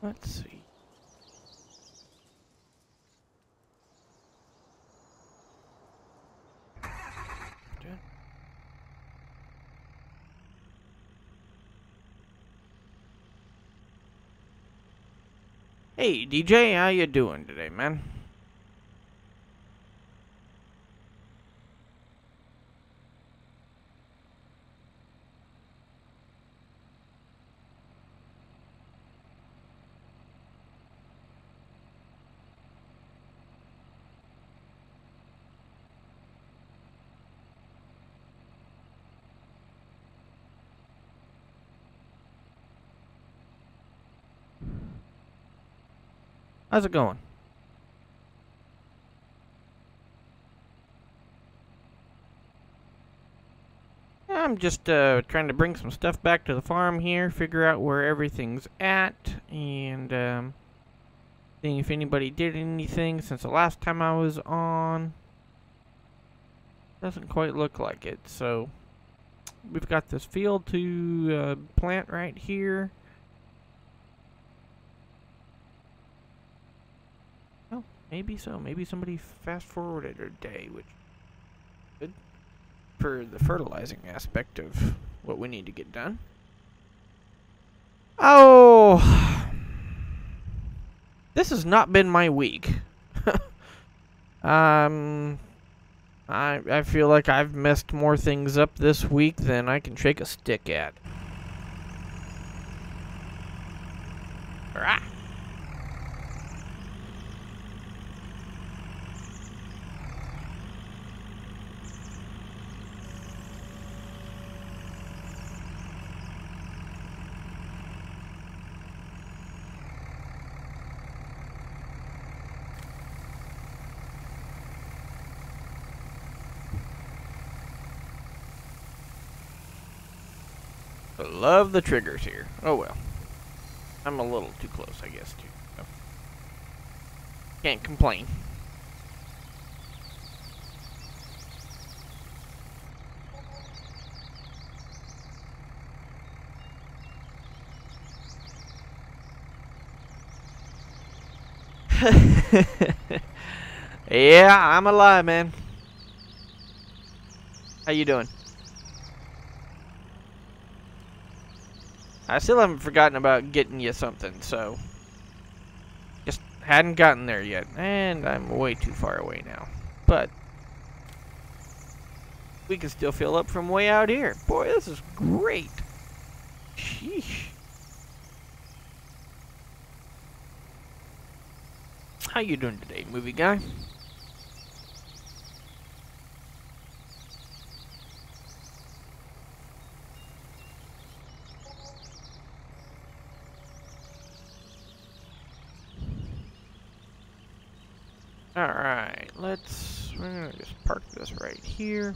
Let's see. Hey, DJ, how you doing today, man? How's it going? I'm just trying to bring some stuff back to the farm here, figure out where everything's at, and seeing if anybody did anything since the last time I was on. Doesn't quite look like it, so we've got this field to plant right here. Oh, maybe so. Maybe somebody fast-forwarded a day, which is good for the fertilizing aspect of what we need to get done. Oh, this has not been my week. I feel like I've messed more things up this week than I can shake a stick at. Rah! I love the triggers here. Oh well. I'm a little too close, I guess, too. So. Can't complain. Yeah, I'm alive, man. How you doing? I still haven't forgotten about getting you something, so just hadn't gotten there yet, and I'm way too far away now. But we can still fill up from way out here. Boy, this is great. Sheesh. How you doing today, movie guy? Alright, we're gonna just park this right here.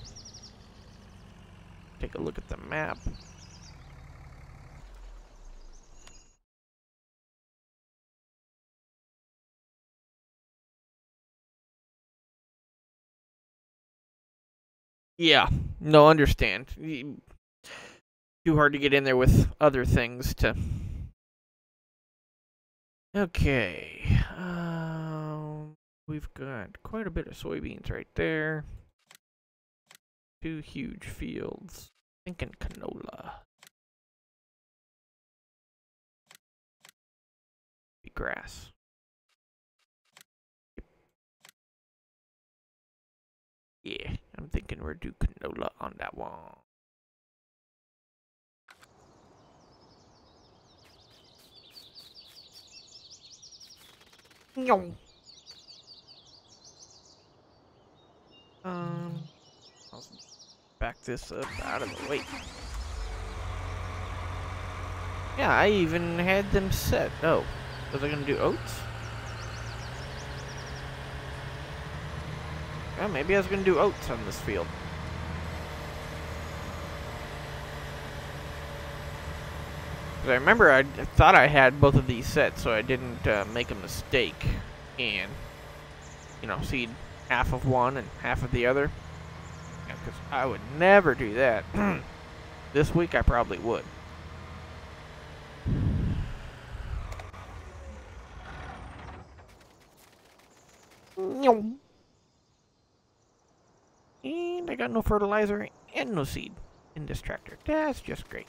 Take a look at the map. Yeah, no, understand. Too hard to get in there with other things to... Okay, we've got quite a bit of soybeans right there. 2 huge fields. Thinking canola. Be grass. Yeah, I'm thinking we're due canola on that one. No. I'll back this up out of the way. Yeah, I even had them set. Oh, was I gonna do oats? Well, maybe I was gonna do oats on this field. Because I remember I thought I had both of these set, so I didn't make a mistake and, you know, seed half of one and half of the other. Yeah, because I would never do that. This week I probably would. And I got no fertilizer and no seed in this tractor. That's just great.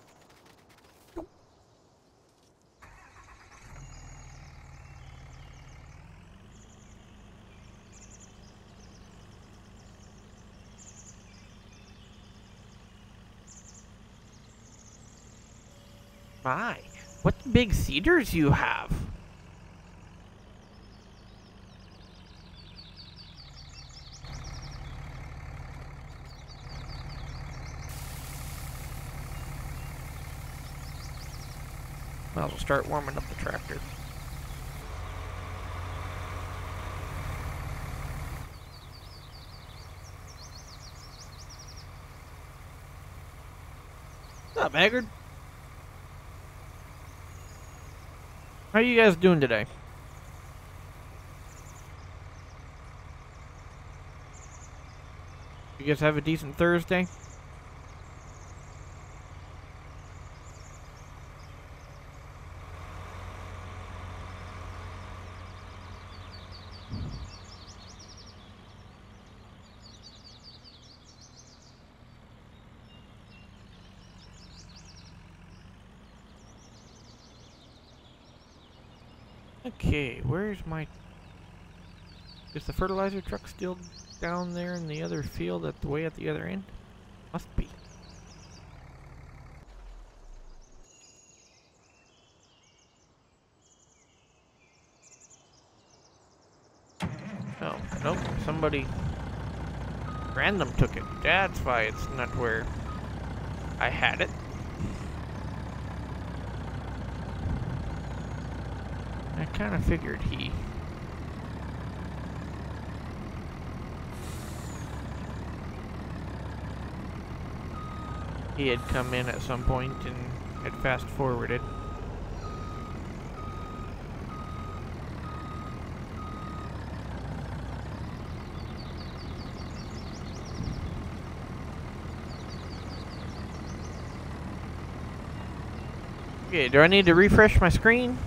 My, what big cedars you have. Might as well start warming up the tractor. What's up, Haggard? How you guys doing today? You guys have a decent Thursday? Okay, where's my... Is the fertilizer truck still down there in the other field at the way at the other end? Must be. Oh, nope, somebody random took it. That's why it's not where I had it. I kind of figured he... He had come in at some point and had fast forwarded. Okay, do I need to refresh my screen?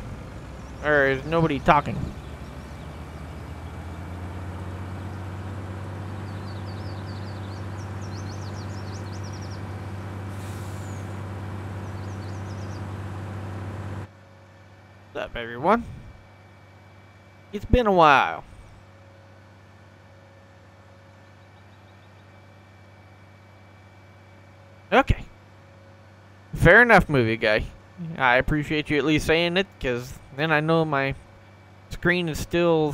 Or is nobody talking? What's up, everyone? It's been a while. Okay. Fair enough, movie guy. I appreciate you at least saying it, because then I know my screen is still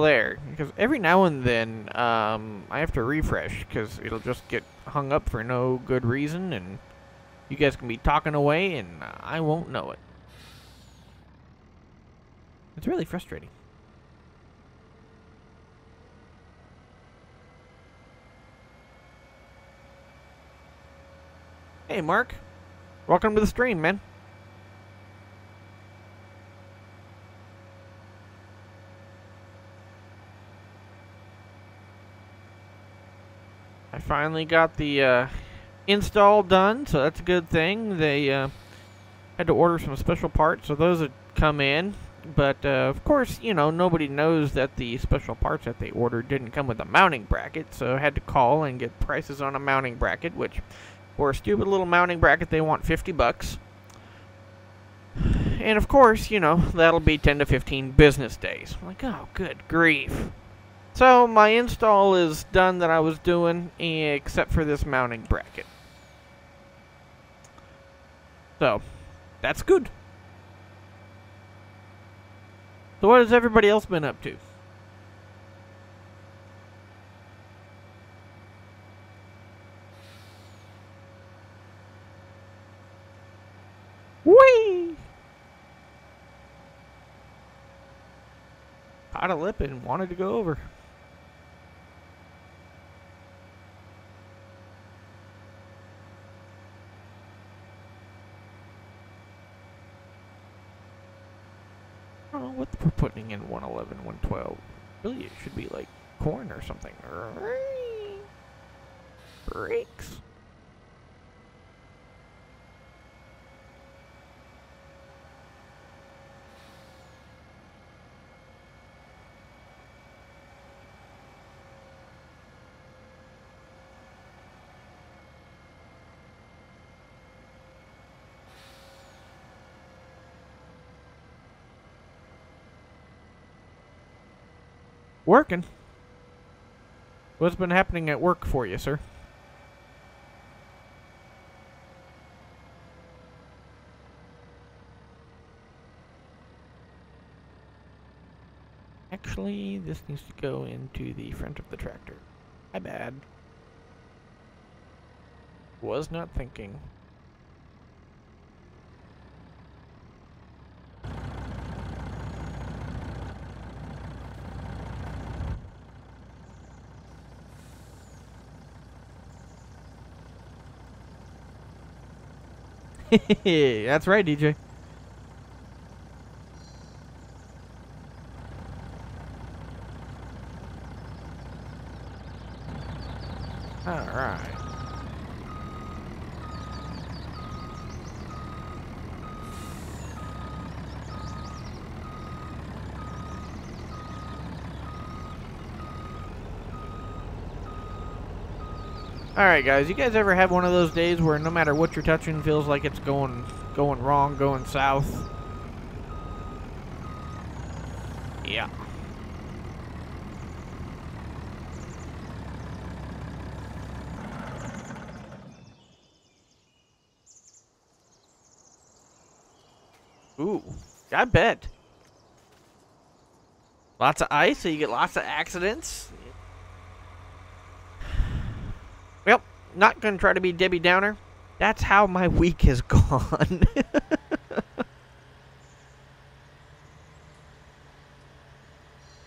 there. Because every now and then, I have to refresh, because it'll just get hung up for no good reason, and you guys can be talking away, and I won't know it. It's really frustrating. Hey, Mark. Welcome to the stream, man. I finally got the install done, so that's a good thing. They had to order some special parts, so those had come in. But, of course, you know, nobody knows that the special parts that they ordered didn't come with a mounting bracket, so I had to call and get prices on a mounting bracket, which, for a stupid little mounting bracket, they want 50 bucks. And, of course, you know, that'll be 10 to 15 business days. I'm like, oh, good grief. So, my install is done that I was doing, except for this mounting bracket. So, that's good. So what has everybody else been up to? Whee! Caught a lip and wanted to go over. I don't know what we're putting in 111, 112. Really, it should be like corn or something. Brakes. Working? What's been happening at work for you, sir? Actually, this needs to go into the front of the tractor. My bad. Was not thinking. That's right, DJ. Alright. Alright, guys, you guys ever have one of those days where no matter what you're touching feels like it's going wrong, going south? Yeah. Ooh, I bet. Lots of ice, so you get lots of accidents. Well, not gonna try to be Debbie Downer. That's how my week has gone.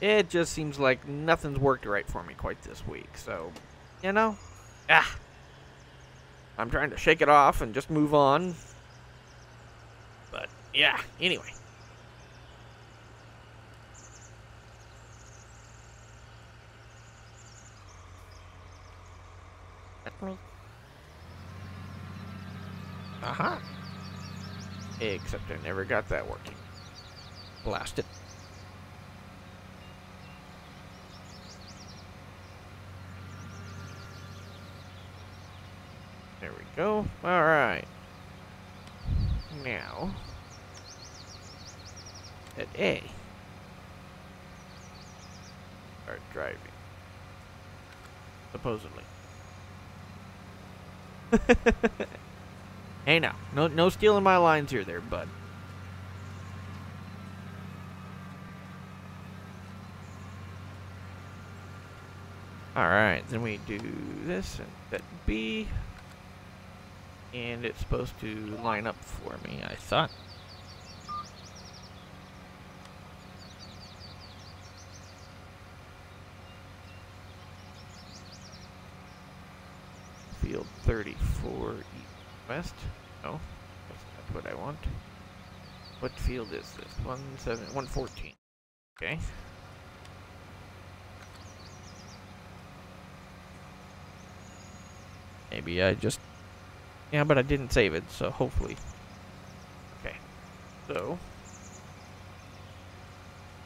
It just seems like nothing's worked right for me quite this week, so, you know, I'm trying to shake it off and just move on. But, yeah, anyway. Uh-huh. Except I never got that working. Blast it. There we go. Alright. Now, at A, start driving. Supposedly. Hey now, no stealing my lines here there, bud. Alright, then we do this and that B. And it's supposed to line up for me, I thought. Field 34 east west. No, that's not what I want. What field is this? 114. Okay. Maybe I just... Yeah, but I didn't save it, so hopefully. Okay. So.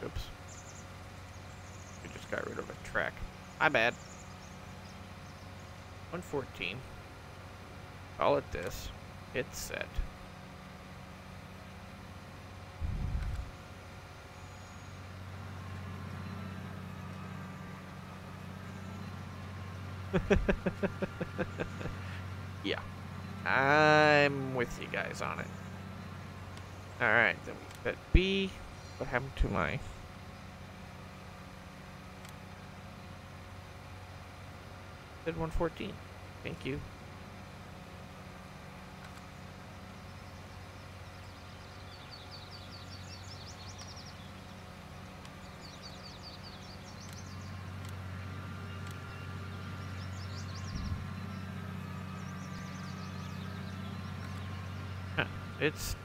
Oops. We just got rid of a track. My bad. 114. Call it this. Hit set. Yeah. I'm with you guys on it. Alright, then we hit B. What happened to my... Did 114. Thank you. It's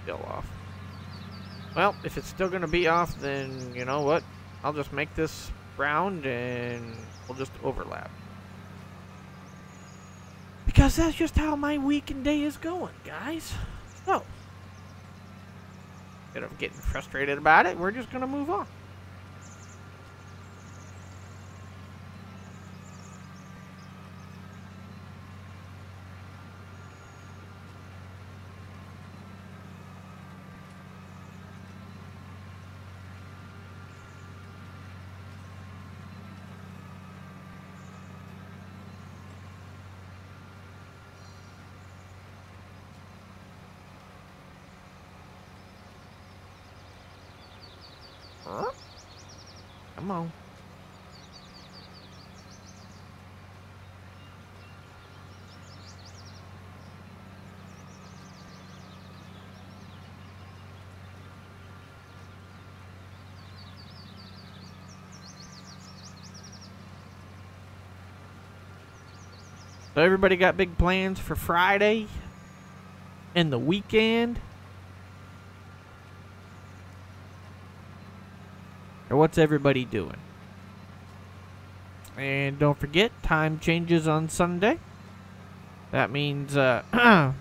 still off. Well, if it's still gonna be off, then you know what? I'll just make this round and we'll just overlap. Because that's just how my week and day is going, guys. So, instead of getting frustrated about it, we're just gonna move on. Come on. So everybody got big plans for Friday and the weekend? Or what's everybody doing? And don't forget, time changes on Sunday. That means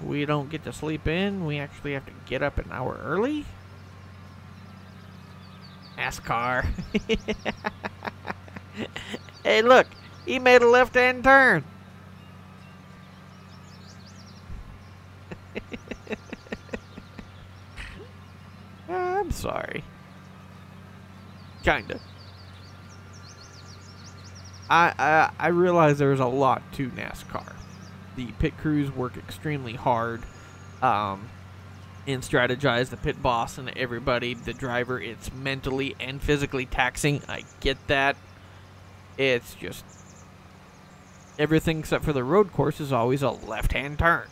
we don't get to sleep in. We actually have to get up an hour early. NASCAR. Hey, look. He made a left-hand turn. I'm sorry. Kinda. I realize there's a lot to NASCAR. The pit crews work extremely hard and strategize. The pit boss and everybody, the driver, it's mentally and physically taxing. I get that. It's just everything except for the road course is always a left-hand turn.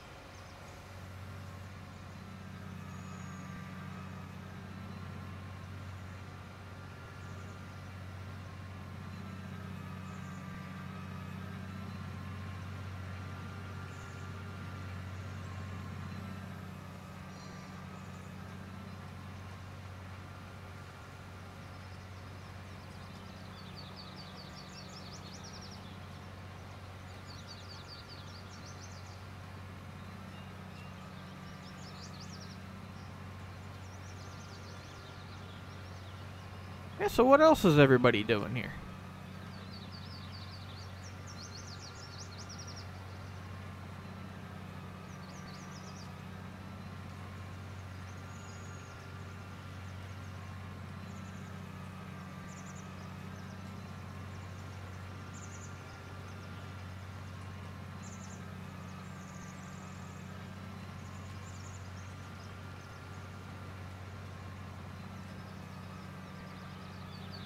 Yeah, so what else is everybody doing here?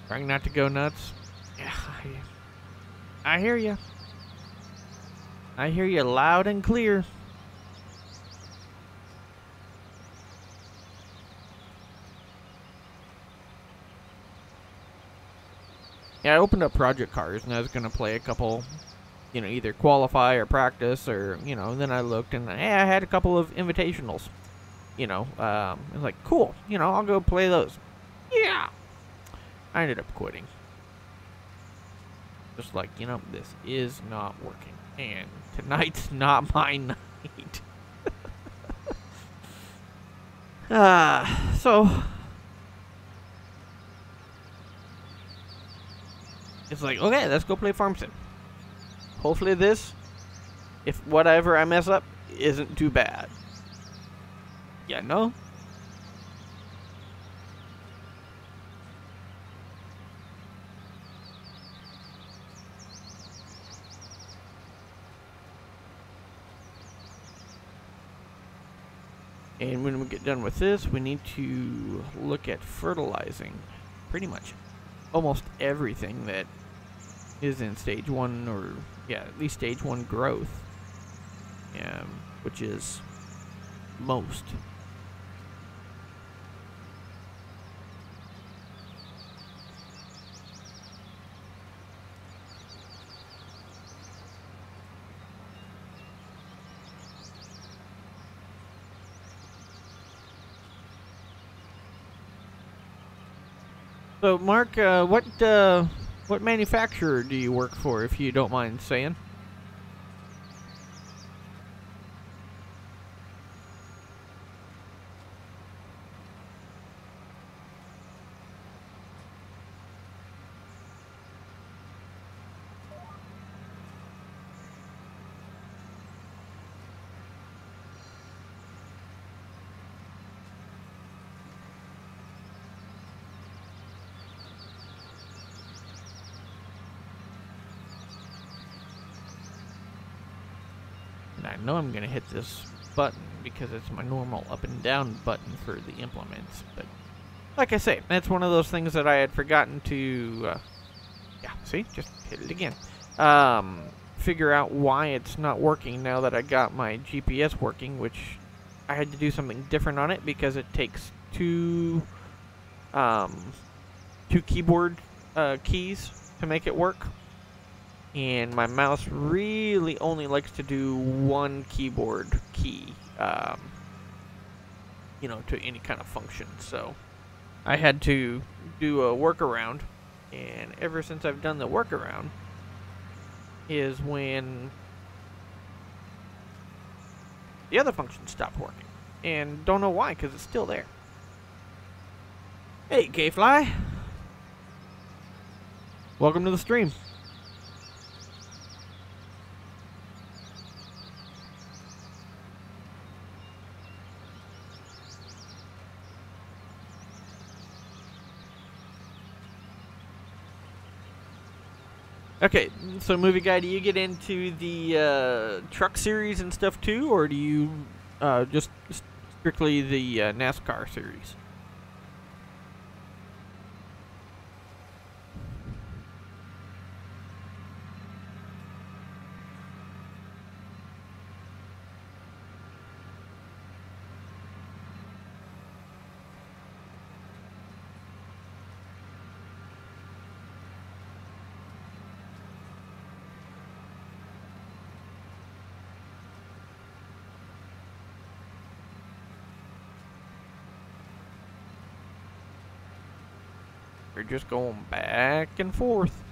Trying not to go nuts. Yeah, I hear you. I hear you loud and clear. Yeah, I opened up Project Cars and I was gonna play a couple, you know, either qualify or practice or, you know, and then I looked and hey, I had a couple of invitationals. You know, I was like, cool, you know, I'll go play those. Yeah. I ended up quitting. Just like, you know, this is not working. And tonight's not my night. So it's like, okay, let's go play Farm Sim. Hopefully this, if whatever I mess up, isn't too bad. Yeah, no? And when we get done with this, we need to look at fertilizing pretty much almost everything that is in stage 1 or, yeah, at least stage 1 growth, which is most. So, Mark, what manufacturer do you work for, if you don't mind saying? I know I'm gonna hit this button because it's my normal up and down button for the implements, but like I say, that's one of those things that I had forgotten to, yeah, see, just hit it again. Figure out why it's not working now that I got my GPS working, which I had to do something different on it because it takes two keyboard keys to make it work. And my mouse really only likes to do one keyboard key, you know, to any kind of function. So I had to do a workaround, and ever since I've done the workaround is when the other function stopped working. And don't know why, because it's still there. Hey, K-Fly. Welcome to the stream. Okay, so movie guy, do you get into the truck series and stuff too, or do you just strictly the NASCAR series? You're just going back and forth.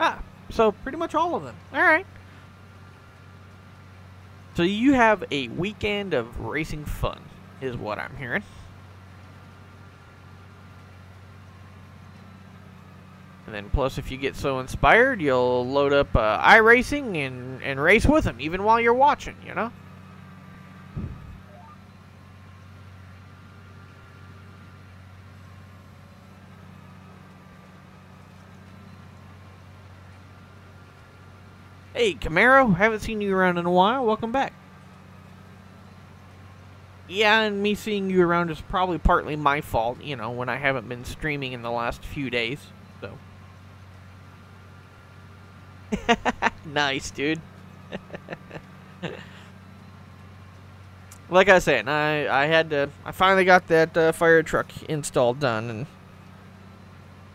Ah, so pretty much all of them. Alright. So you have a weekend of racing fun, is what I'm hearing. And then plus, if you get so inspired, you'll load up iRacing and race with them, even while you're watching, you know? Hey, Camaro, haven't seen you around in a while. Welcome back. Yeah, and me seeing you around is probably partly my fault, you know, when I haven't been streaming in the last few days, so... Nice, dude. Like I said, I finally got that fire truck install done, and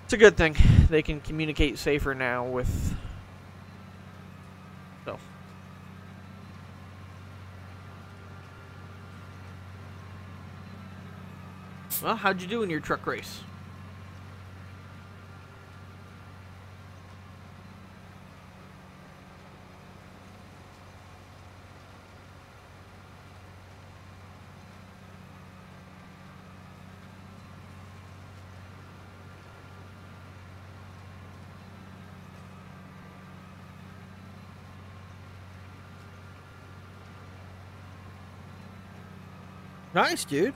it's a good thing. They can communicate safer now with... So. Well, how'd you do in your truck race? Nice, dude.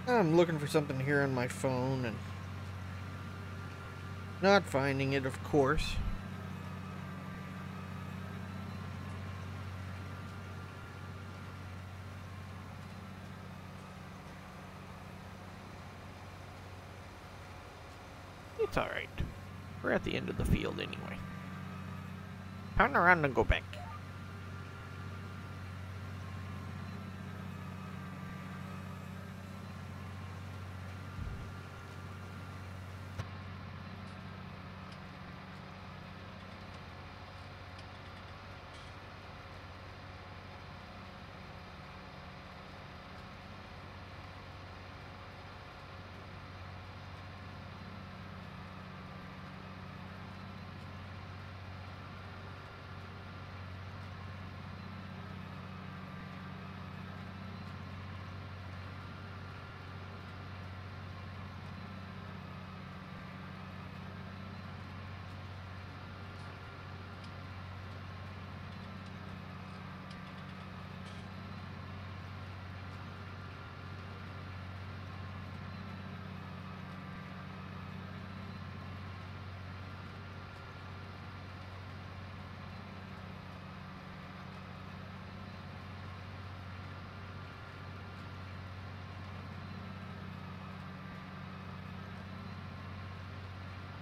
I'm looking for something here on my phone and not finding it, of course. It's alright. We're at the end of the field anyway. Turn around and go back.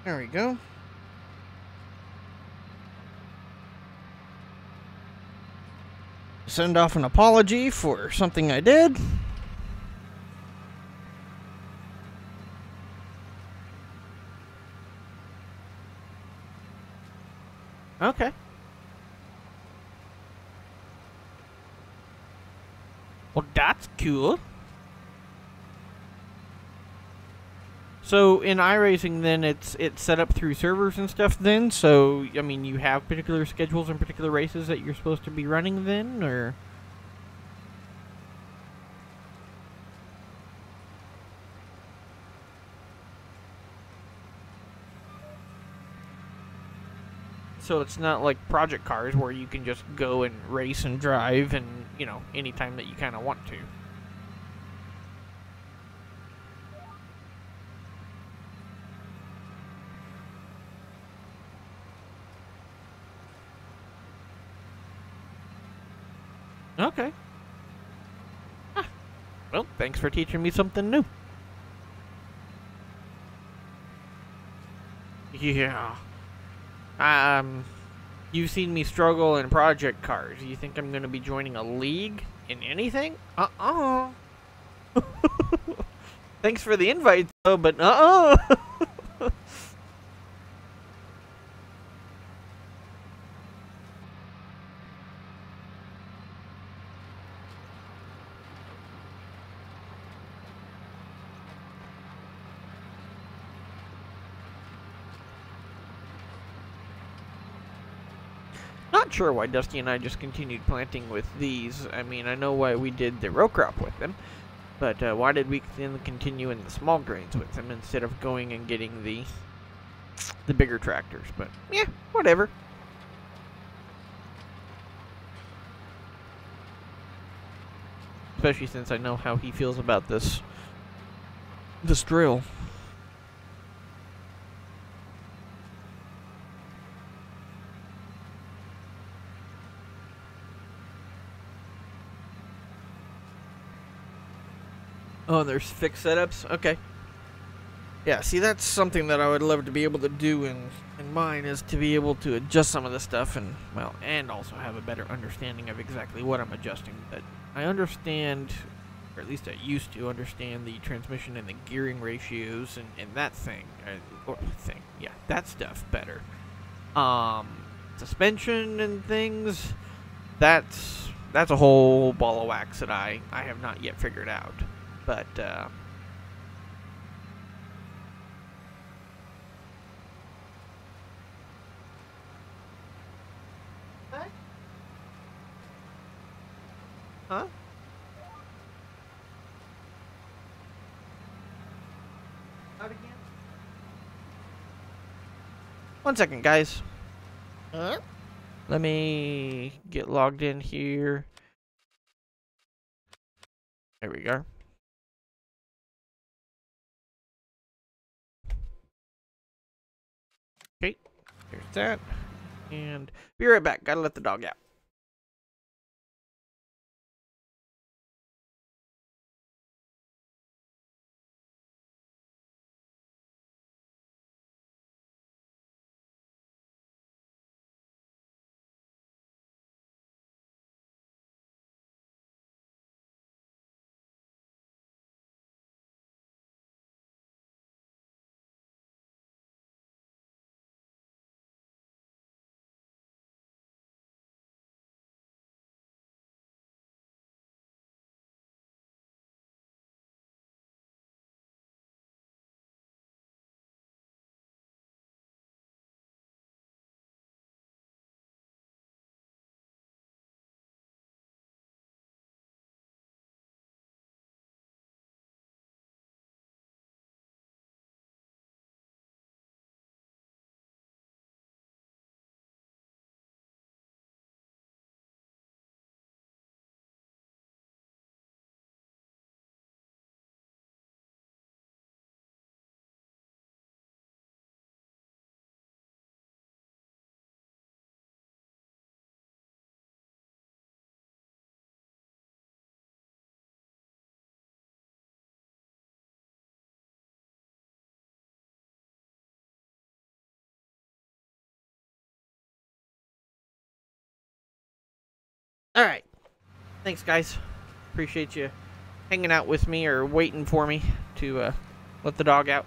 There we go. Send off an apology for something I did. Okay. Well, that's cool. So in iRacing, then it's set up through servers and stuff. Then, so I mean, you have particular schedules and particular races that you're supposed to be running. Then, or so it's not like Project Cars where you can just go and race and drive and anytime that you kind of want to. Okay. Ah, well, thanks for teaching me something new. Yeah. You've seen me struggle in Project Cars. You think I'm going to be joining a league in anything? Uh-uh. Thanks for the invite, though, but uh-uh. Not sure why Dusty and I just continued planting with these. I mean, I know why we did the row crop with them, but why did we then continue in the small grains with them instead of going and getting the bigger tractors? But yeah, whatever. Especially since I know how he feels about this drill. Oh, there's fixed setups? Okay. Yeah, see, that's something that I would love to be able to do in mine, is to be able to adjust some of the stuff and, well, and also have a better understanding of exactly what I'm adjusting. But I understand, or at least I used to understand, the transmission and the gearing ratios and that thing. Yeah, that stuff better. Suspension and things, that's a whole ball of wax that I have not yet figured out. But, what? Huh? Out again? 1 second, guys. Huh? Let me get logged in here. There we go. Okay, there's that. And be right back. Gotta let the dog out. Alright. Thanks, guys. Appreciate you hanging out with me or waiting for me to let the dog out.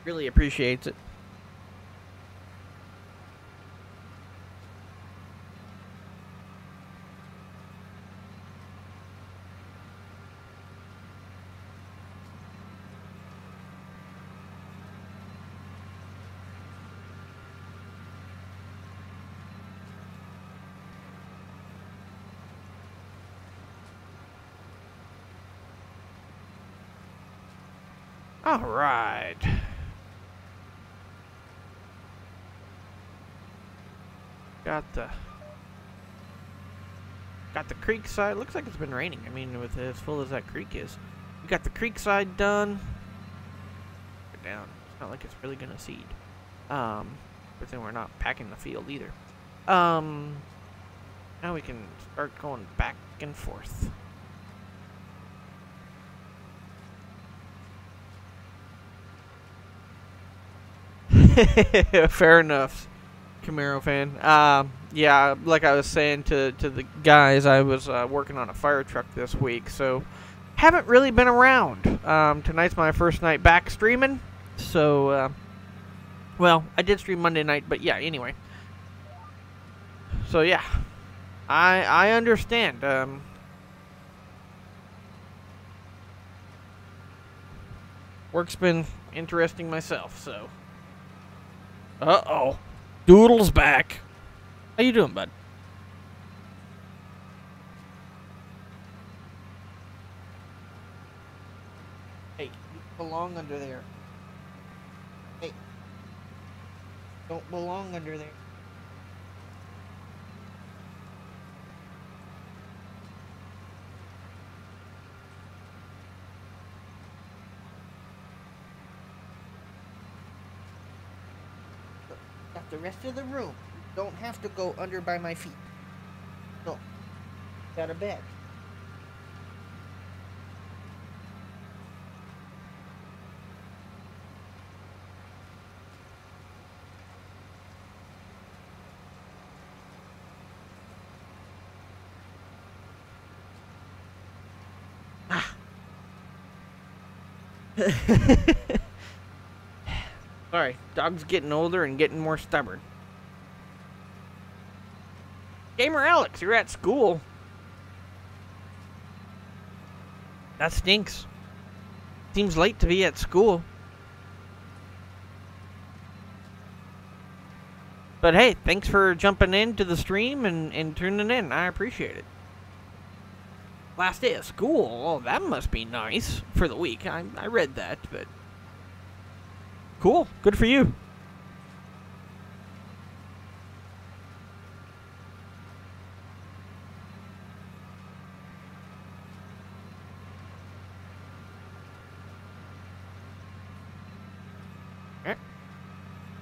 Really appreciates it. All right. Got the creek side. Looks like it's been raining. I mean, with as full as that creek is, we got the creek side done. Down. It's not like it's really gonna seed. But then we're not packing the field either. Now we can start going back and forth. Fair enough, Camaro fan. Yeah, like I was saying to the guys, I was working on a fire truck this week, so haven't really been around. Tonight's my first night back streaming, so well, I did stream Monday night, but yeah, anyway. So yeah, I understand. Work's been interesting myself, so. Uh-oh. Doodle's back. How you doing, bud? Hey, you belong under there. Hey. Don't belong under there. Got the rest of the room. You don't have to go under by my feet. No. Got a bed. Ah. Sorry, dog's getting older and getting more stubborn. Gamer Alex, you're at school. That stinks. Seems late to be at school. But hey, thanks for jumping into the stream and tuning in. I appreciate it. Last day of school. Oh, that must be nice for the week. I read that, but cool. Good for you.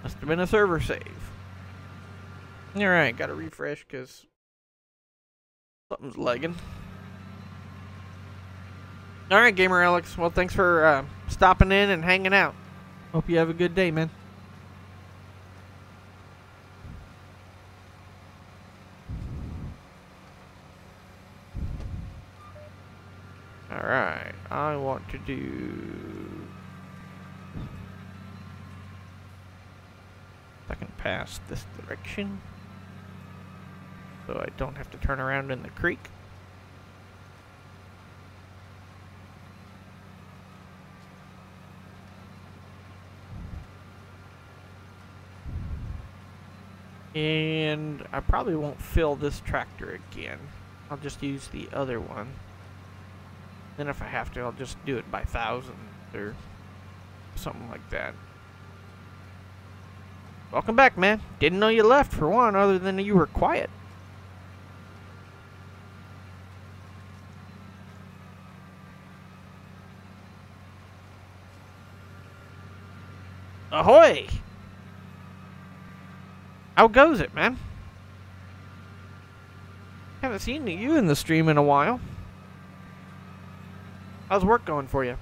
Must have been a server save. Alright, gotta refresh because something's lagging. Alright, Gamer Alex. Well, thanks for stopping in and hanging out. Hope you have a good day, man. Alright, I want to do... I can pass this direction, so I don't have to turn around in the creek. And I probably won't fill this tractor again. I'll just use the other one. Then if I have to, I'll just do it by thousands or something like that. Welcome back, man. Didn't know you left for one, other than you were quiet. Ahoy! How goes it, man? Haven't seen you in the stream in a while. How's work going for you?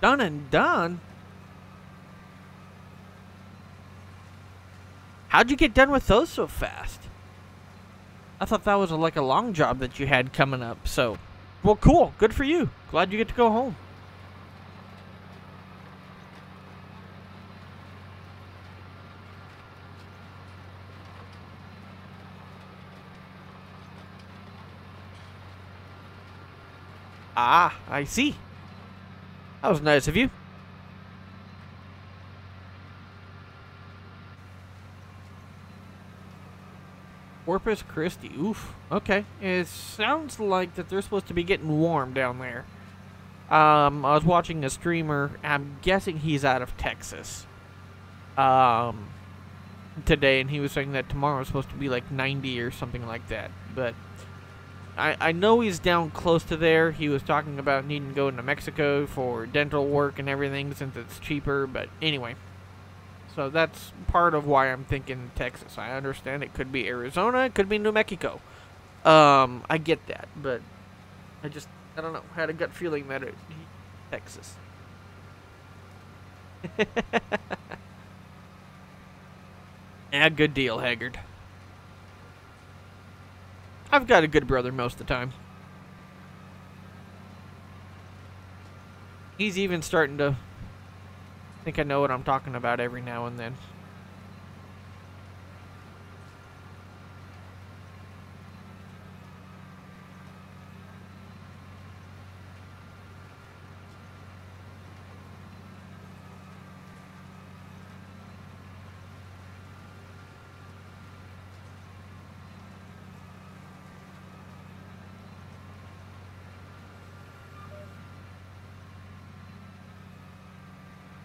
Done and done? How'd you get done with those so fast? I thought that was like a long job that you had coming up, so... Well, cool. Good for you. Glad you get to go home. Ah, I see. That was nice of you. Corpus Christi. Oof. Okay. It sounds like that they're supposed to be getting warm down there. I was watching a streamer. I'm guessing he's out of Texas. Today, and he was saying that tomorrow is supposed to be like 90 or something like that. But I know he's down close to there. He was talking about needing to go into Mexico for dental work and everything since it's cheaper. But anyway. So that's part of why I'm thinking Texas. I understand it could be Arizona, it could be New Mexico. I get that, but I don't know, had a gut feeling that Texas. Yeah, good deal, Haggard. I've got a good brother most of the time. He's even starting to think I know what I'm talking about every now and then.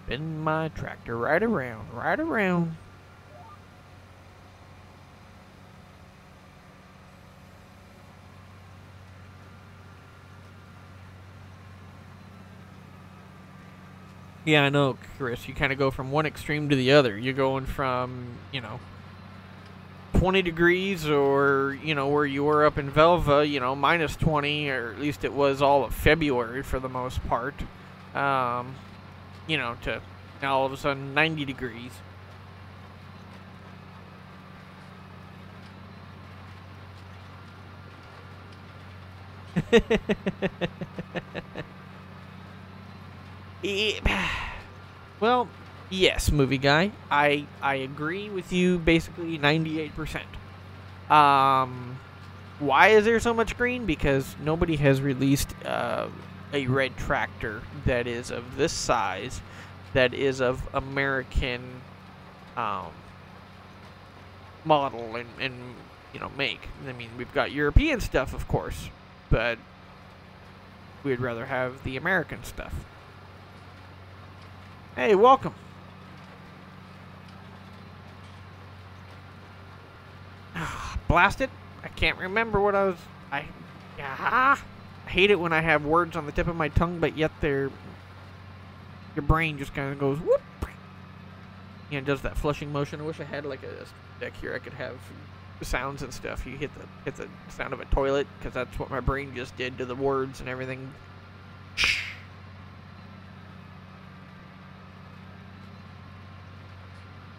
Spin my tractor right around, right around. Yeah, I know, Chris. You kind of go from one extreme to the other. You're going from, 20 degrees or, where you were up in Velva, minus 20, or at least it was all of February for the most part. To now all of a sudden 90 degrees. Well, yes, movie guy. I agree with you basically 98%. Why is there so much green? Because nobody has released a red tractor that is of this size, that is of American model and make. I mean, we've got European stuff, of course, but we'd rather have the American stuff. Hey, welcome. Blast it. I can't remember what I was... I hate it when I have words on the tip of my tongue, but yet your brain just kind of goes whoop. Does that flushing motion. I wish I had like a deck here. I could have sounds and stuff. You hit the sound of a toilet, because that's what my brain just did to the words and everything.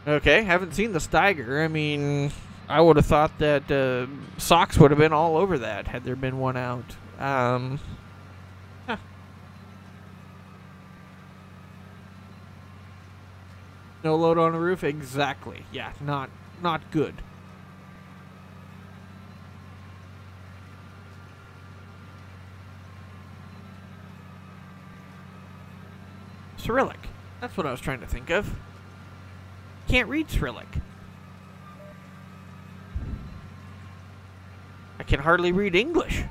Okay, haven't seen the Steiger. I mean, I would have thought that socks would have been all over that had there been one out. Huh. No load on the roof? Exactly. Yeah, not good. Cyrillic. That's what I was trying to think of. Can't read Cyrillic. I can hardly read English.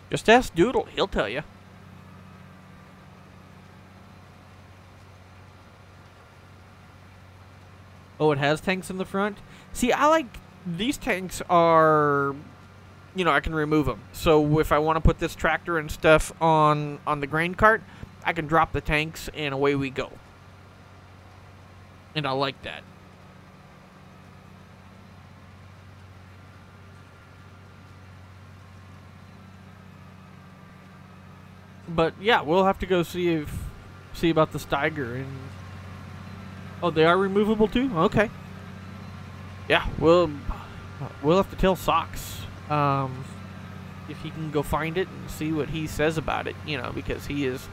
Just ask Doodle, he'll tell you. Oh, it has tanks in the front? See, I like... These tanks are... I can remove them. So if I want to put this tractor and stuff on the grain cart, I can drop the tanks and away we go. And I like that. But yeah, we'll have to go see about the Steiger. And oh, they are removable too. Okay. Yeah, we'll have to tell Socks if he can go find it and see what he says about it. You know, because he is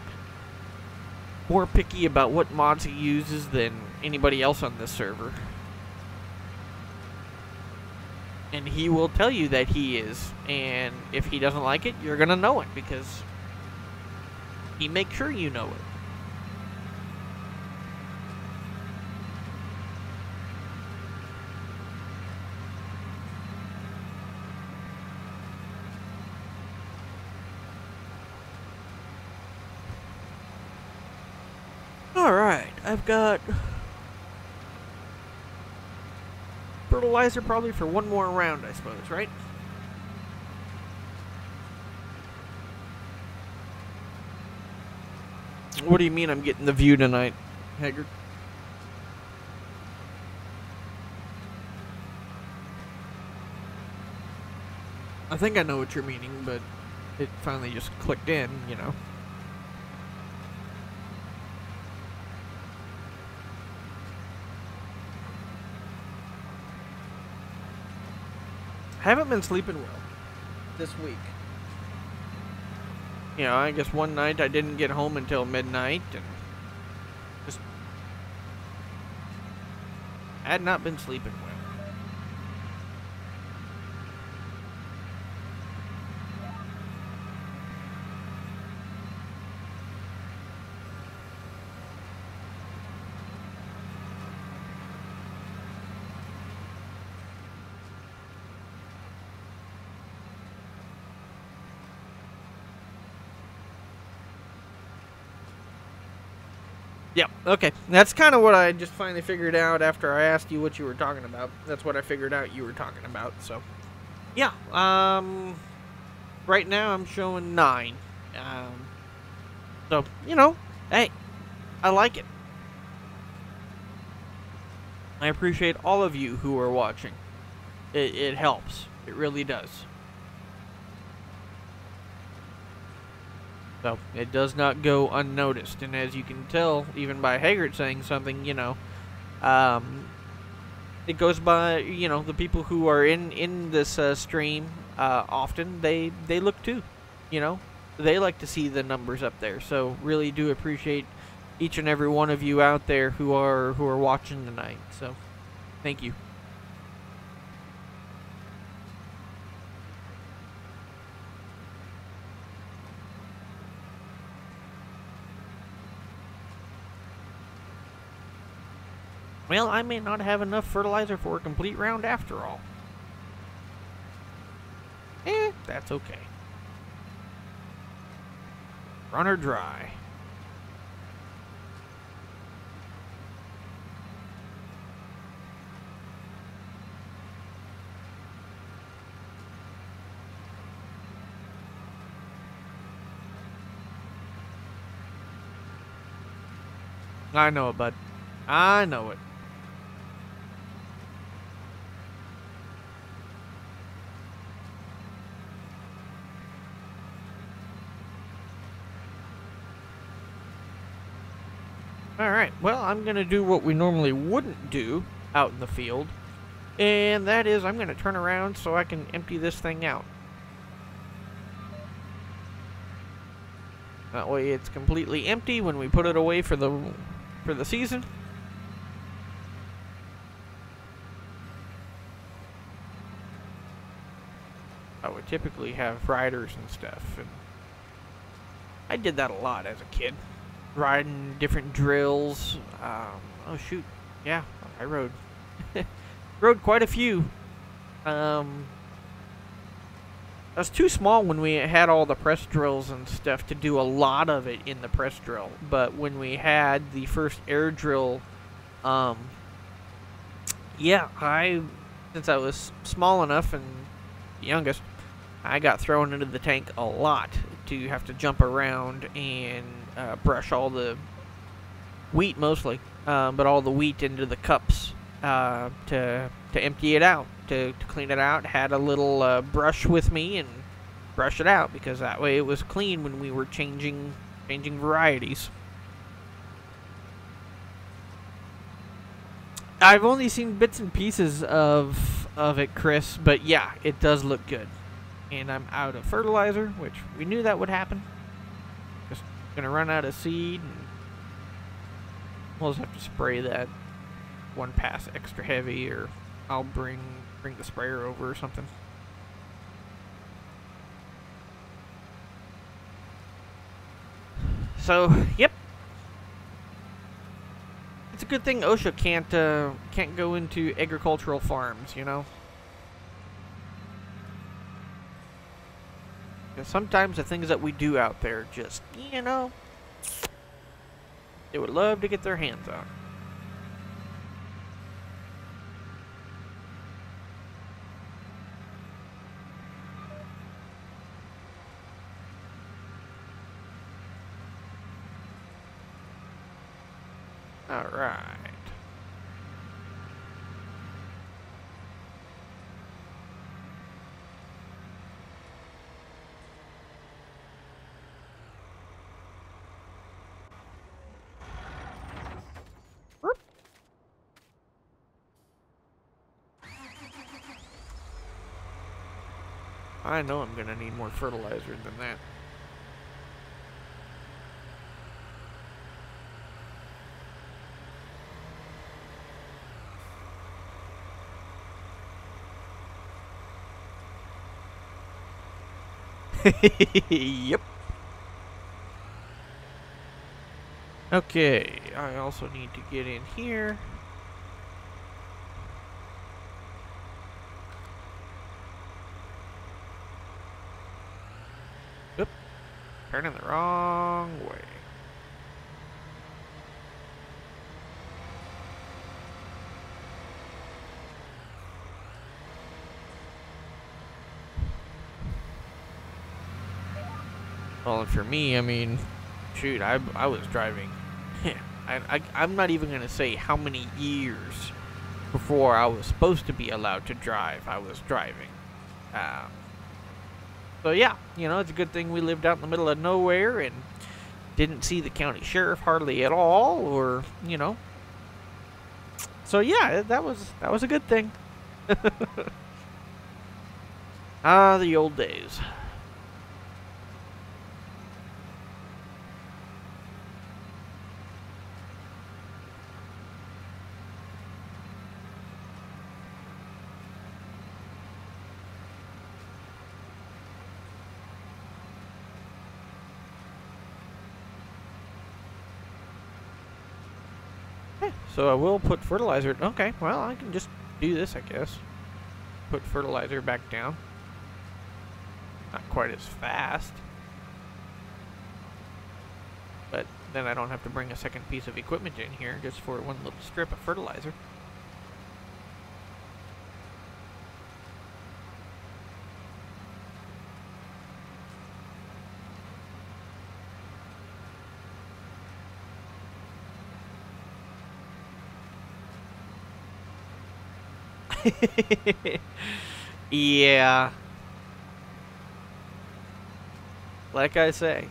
more picky about what mods he uses than anybody else on this server. And he will tell you that he is. And if he doesn't like it, you're gonna know it because he makes sure you know it. Alright, I've got fertilizer probably for one more round, I suppose, right? What do you mean I'm getting the view tonight, Haggard? I think I know what you're meaning, but it finally just clicked in, you know. I haven't been sleeping well this week. You know, I guess one night I didn't get home until midnight, and just had not been sleeping well. Yep, okay. That's kind of what I just finally figured out after I asked you what you were talking about. That's what I figured out you were talking about, so. Yeah, right now I'm showing 9. So, you know, hey, I like it. I appreciate all of you who are watching. It helps. It really does. So, it does not go unnoticed. And as you can tell, even by Haggard saying something, you know, it goes by, you know, the people who are in this stream often, they look too, you know. They like to see the numbers up there. So, really do appreciate each and every one of you out there who are watching tonight. So, thank you. Well, I may not have enough fertilizer for a complete round after all. That's okay. Run her dry. I know it, bud. I know it. Alright, well, I'm going to do what we normally wouldn't do out in the field, and that is I'm going to turn around so I can empty this thing out. That way it's completely empty when we put it away for the season. I would typically have riders and stuff, and I did that a lot as a kid. Riding different drills. Oh shoot, yeah, I rode rode quite a few. I was too small when we had all the press drills and stuff to do a lot of it in the press drill, but when we had the first air drill, yeah, since I was small enough and the youngest, I got thrown into the tank a lot to have to jump around and brush all the wheat mostly, but all the wheat into the cups to empty it out, to clean it out. Had a little brush with me and brush it out, because that way it was clean when we were changing varieties. I've only seen bits and pieces of it, Chris, but yeah, it does look good. And I'm out of fertilizer, which we knew that would happen. Just gonna run out of seed, and we'll just have to spray that one pass extra heavy, or I'll bring the sprayer over or something. So, yep. It's a good thing OSHA can't go into agricultural farms, you know? Because sometimes the things that we do out there just, you know, they would love to get their hands on. All right. I know I'm gonna need more fertilizer than that. Yep. Okay, I also need to get in here. Oop. Turning the wrong way. Well, and for me, I mean, shoot, I was driving. I'm not even going to say how many years before I was supposed to be allowed to drive, I was driving. So yeah, you know, it's a good thing we lived out in the middle of nowhere and didn't see the county sheriff hardly at all, or, you know. So yeah, that was a good thing. Ah, the old days. So I will put fertilizer. Okay, well, I can just do this, I guess. Put fertilizer back down. Not quite as fast. But then I don't have to bring a second piece of equipment in here just for one little strip of fertilizer. Yeah. Like I say,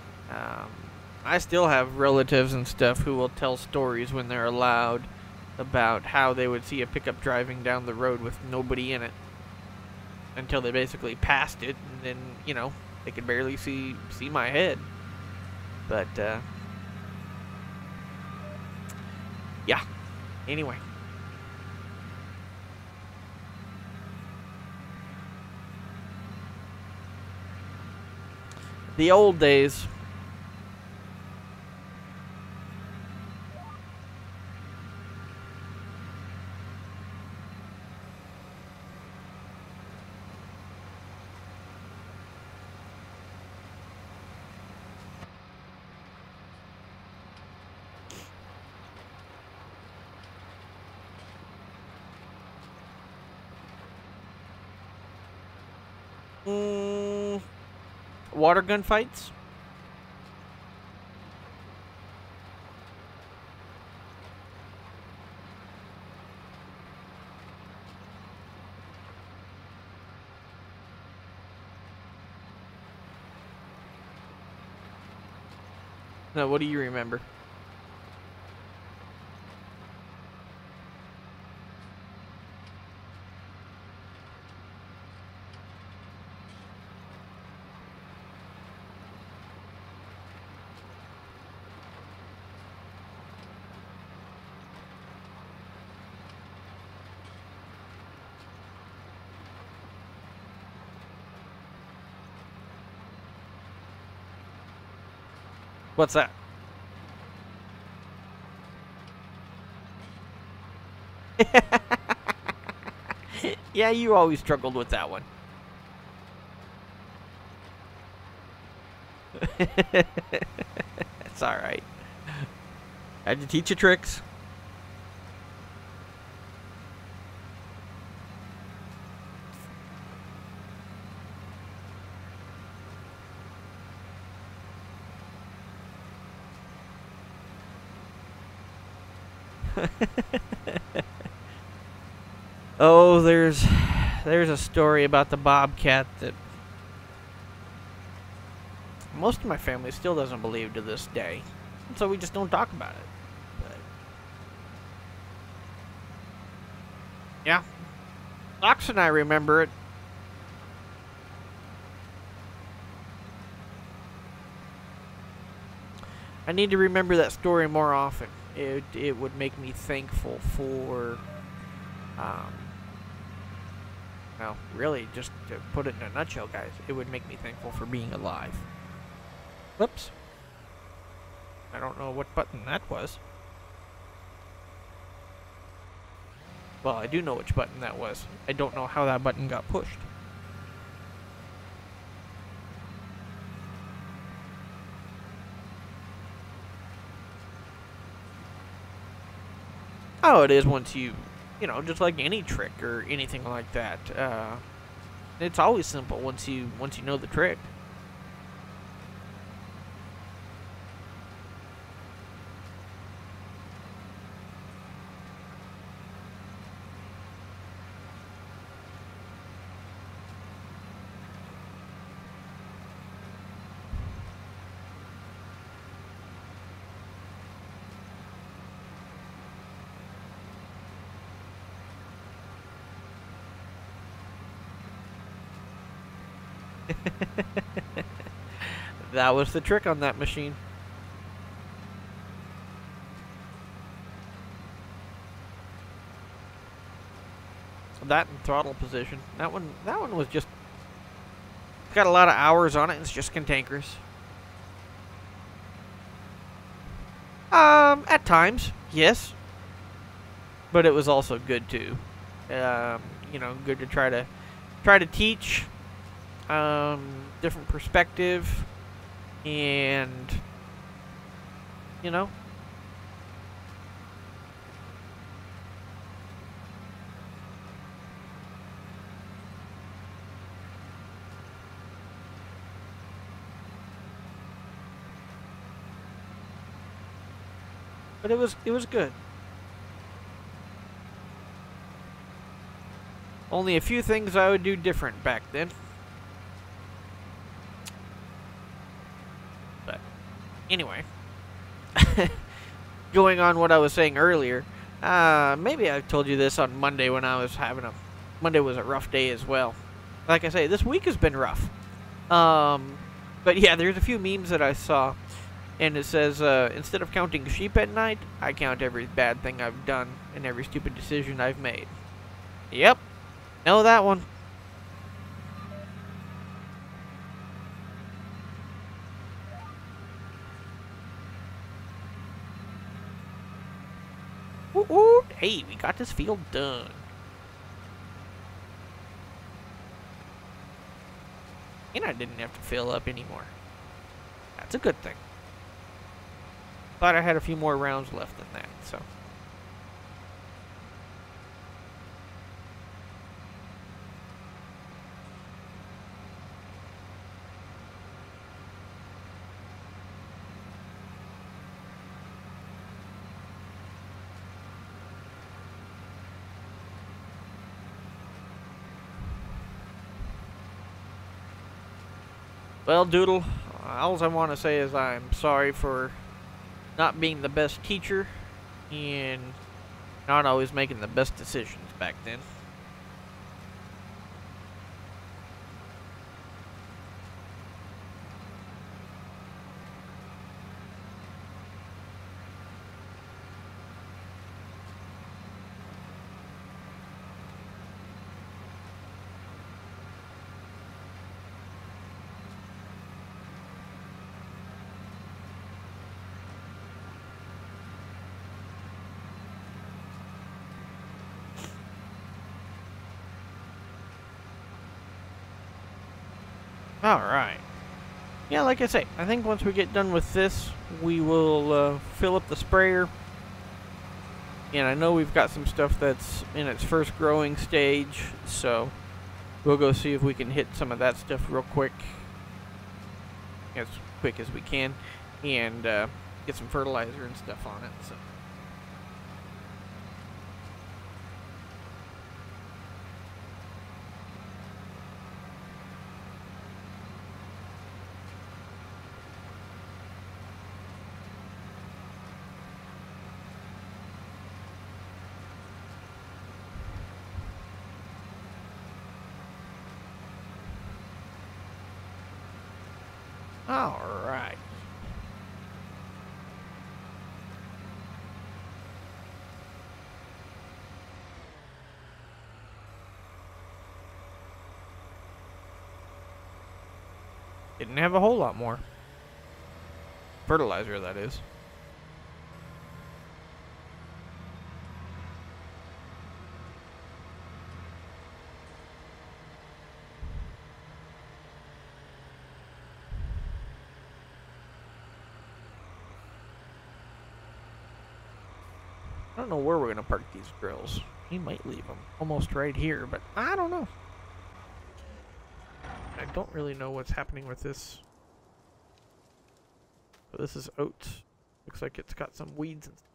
I still have relatives and stuff who will tell stories when they're allowed about how they would see a pickup driving down the road with nobody in it until they basically passed it, and then, you know, they could barely see my head. But yeah. Anyway. The old days. Water gun fights? No, what do you remember? What's that? Yeah, you always struggled with that one. It's alright. Had to teach you tricks. Oh, there's a story about the bobcat that most of my family still doesn't believe to this day. And so we just don't talk about it. But yeah. Ox and I remember it. I need to remember that story more often. It would make me thankful for well, really, just to put it in a nutshell, guys, it would make me thankful for being alive. Whoops. I don't know what button that was. Well, I do know which button that was. I don't know how that button got pushed. Oh, it is once you know, just like any trick or anything like that. It's always simple once you know the trick. That was the trick on that machine. That and throttle position. That one was just got a lot of hours on it. And it's just cantankerous. At times, yes, but it was also good too. You know, good to try to teach different perspective, and you know, but it was good. Only a few things I would do different back then. But anyway, going on what I was saying earlier, maybe I told you this on Monday when I was Monday was a rough day as well. Like I say, this week has been rough. But yeah, there's a few memes that I saw, and it says, instead of counting sheep at night, I count every bad thing I've done and every stupid decision I've made. Yep. Know that one. Woo-woo. Hey, we got this field done. And I didn't have to fill up anymore. That's a good thing. Thought I had a few more rounds left than that, so. Well, Doodle, All I want to say is I'm sorry for not being the best teacher and not always making the best decisions back then. Alright. Yeah, like I say, I think once we get done with this, we will fill up the sprayer. And I know we've got some stuff that's in its first growing stage, so we'll go see if we can hit some of that stuff real quick. As quick as we can. And get some fertilizer and stuff on it, so. Alright. Didn't have a whole lot more. Fertilizer, that is. I don't know where we're going to park these drills. He might leave them almost right here, but I don't know. I don't really know what's happening with this. But this is oats. Looks like it's got some weeds and stuff.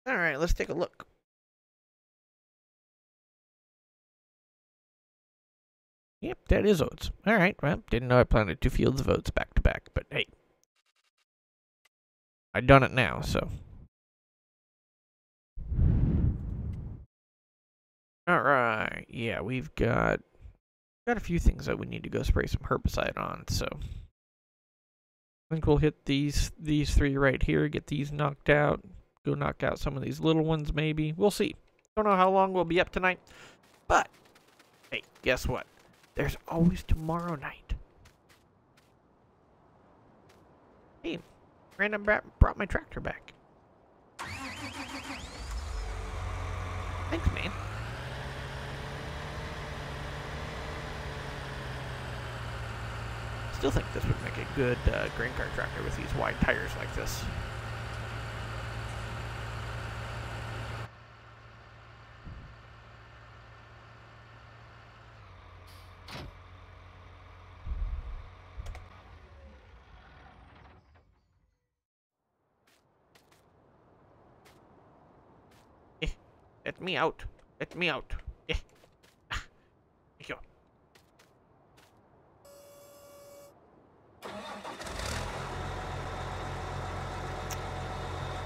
Alright, let's take a look. Yep, that is oats. Alright, well, didn't know I planted 2 fields of oats back to back, but hey. I've done it now, so. Alright, yeah, we've got a few things that we need to go spray some herbicide on, so I think we'll hit these 3 right here, get these knocked out, go knock out some of these little ones maybe. We'll see. Don't know how long we'll be up tonight, but hey, guess what? There's always tomorrow night. Hey, Random brought my tractor back. Thanks, man. Still think this would make a good grain cart tractor with these wide tires like this. Let me out. Let me out. Here you go.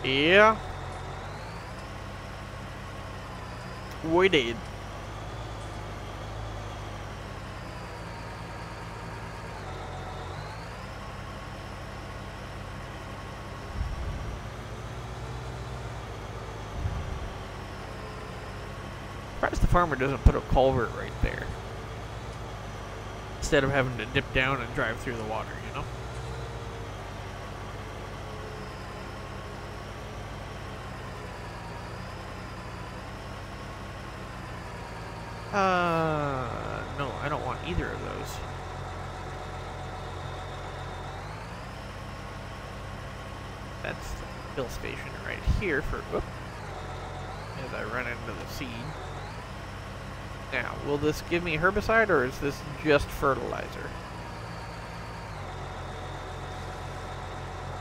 Yeah. We did. Surprised the farmer doesn't put a culvert right there. Instead of having to dip down and drive through the water, you know? No, I don't want either of those. That's the fill station right here for, whoop, as I run into the seed. Now, will this give me herbicide or is this just fertilizer?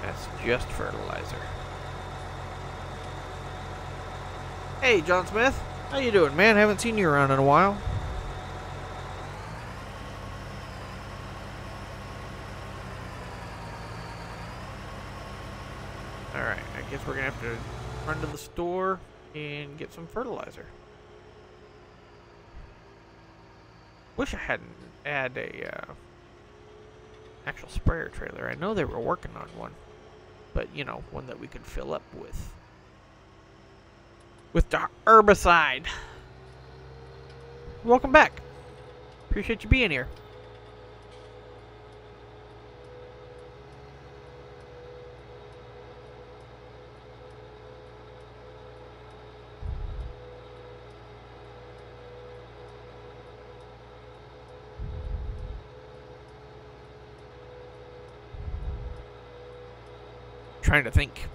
That's just fertilizer. Hey, John Smith. How you doing, man? Haven't seen you around in a while. Alright, I guess we're gonna have to run to the store and get some fertilizer. Wish I hadn't had a actual sprayer trailer. I know they were working on one, but you know, one that we could fill up with the herbicide. Welcome back. Appreciate you being here. Trying to think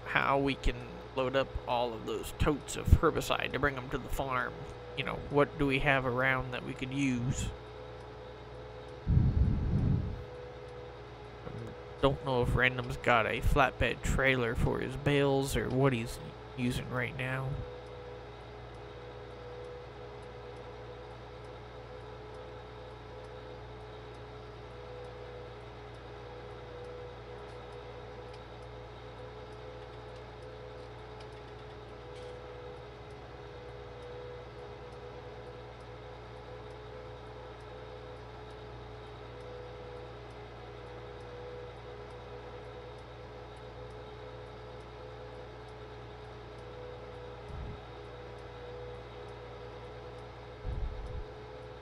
how we can load up all of those totes of herbicide to bring them to the farm. You know, what do we have around that we could use? Don't know if Random's got a flatbed trailer for his bales or what he's using right now.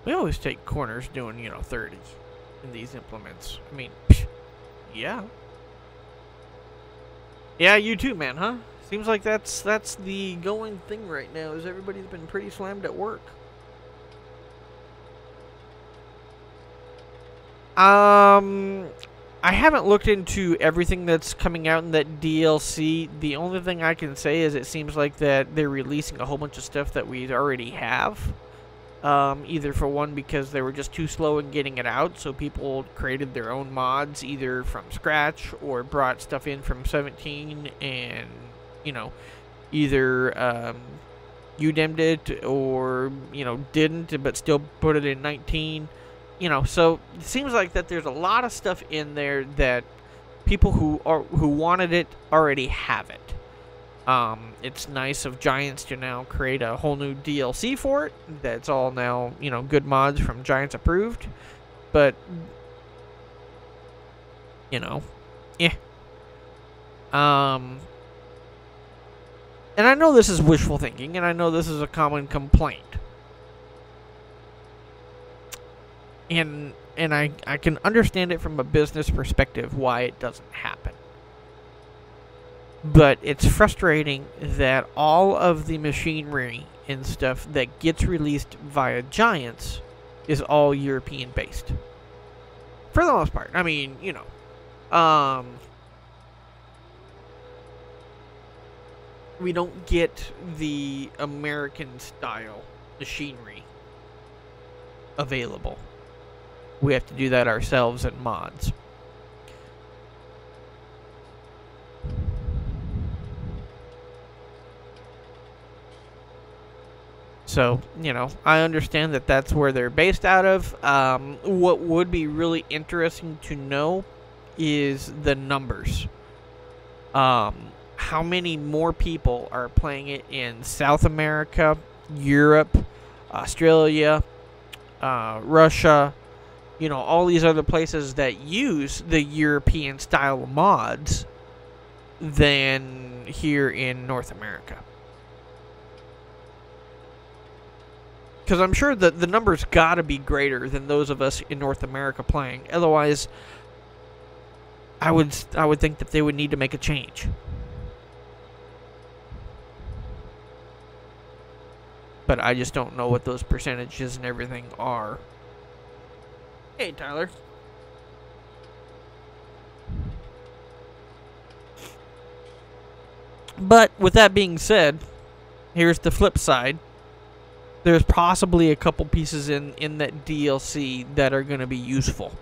We always take corners doing, you know, 30 in these implements. I mean, yeah. Yeah, you too, man, huh? Seems like that's the going thing right now, is everybody's been pretty slammed at work. I haven't looked into everything that's coming out in that DLC. The only thing I can say is it seems like that they're releasing a whole bunch of stuff that we already have. Either for one, because they were just too slow in getting it out, so people created their own mods either from scratch or brought stuff in from 17 and, you know, either UDEM'd it or, you know, didn't but still put it in 19. You know, so it seems like that there's a lot of stuff in there that people who wanted it already have it. It's nice of Giants to now create a whole new DLC for it. That's all now, you know, good mods from Giants approved. But, you know, yeah. And I know this is wishful thinking, and I know this is a common complaint. And I can understand it from a business perspective why it doesn't happen. But it's frustrating that all of the machinery and stuff that gets released via Giants is all European based. For the most part. I mean, you know. We don't get the American style machinery available. We have to do that ourselves in mods. So, you know, I understand that that's where they're based out of. What would be really interesting to know is the numbers. How many more people are playing it in South America, Europe, Australia, Russia, you know, all these other places that use the European style mods than here in North America. Because I'm sure that the numbers got to be greater than those of us in North America playing. Otherwise, I would think that they would need to make a change. But I just don't know what those percentages and everything are. Hey, Tyler. But with that being said, here's the flip side. There's possibly a couple pieces in that DLC that are going to be useful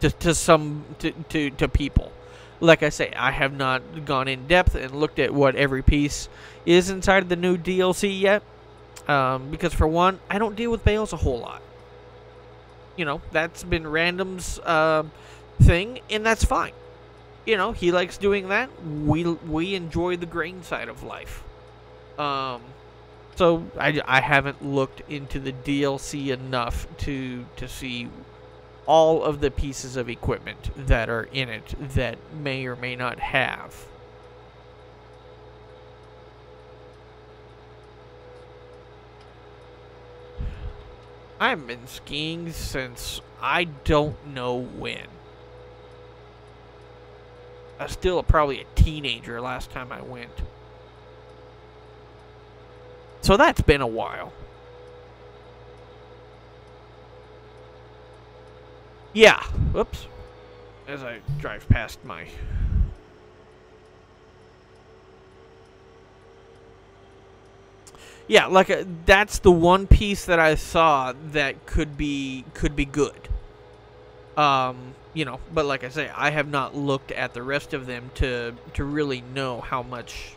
to people. Like I say, I have not gone in depth and looked at what every piece is inside of the new DLC yet. Because for one, I don't deal with bales a whole lot. You know, that's been Random's thing, and that's fine. you know, he likes doing that. We enjoy the grain side of life. So I haven't looked into the DLC enough to see all of the pieces of equipment that are in it that may or may not have. I haven't been skiing since I don't know when. I was still probably a teenager last time I went. So that's been a while. Yeah. Whoops. As I drive past my... Yeah, like that's the one piece that I saw that could be good. You know, but like I say, I have not looked at the rest of them to really know how much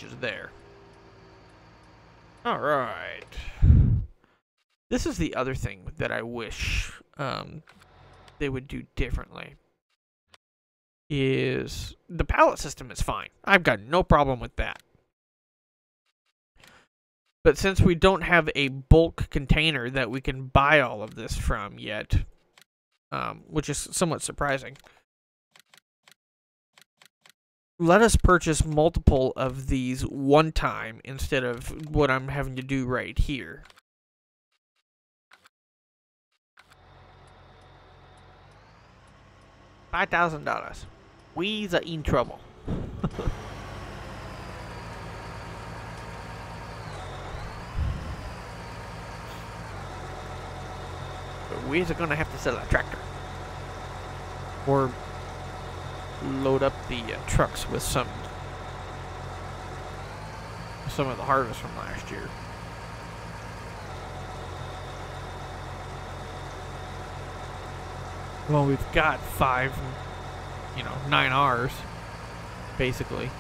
is there. All right. This is the other thing that I wish they would do differently. Is the pallet system is fine. I've got no problem with that. But since we don't have a bulk container that we can buy all of this from yet, which is somewhat surprising, let us purchase multiple of these one time instead of what I'm having to do right here. $5,000. We's in trouble. We're gonna have to sell a tractor. Or load up the trucks with some of the harvest from last year. Well, we've got 9 Rs, basically,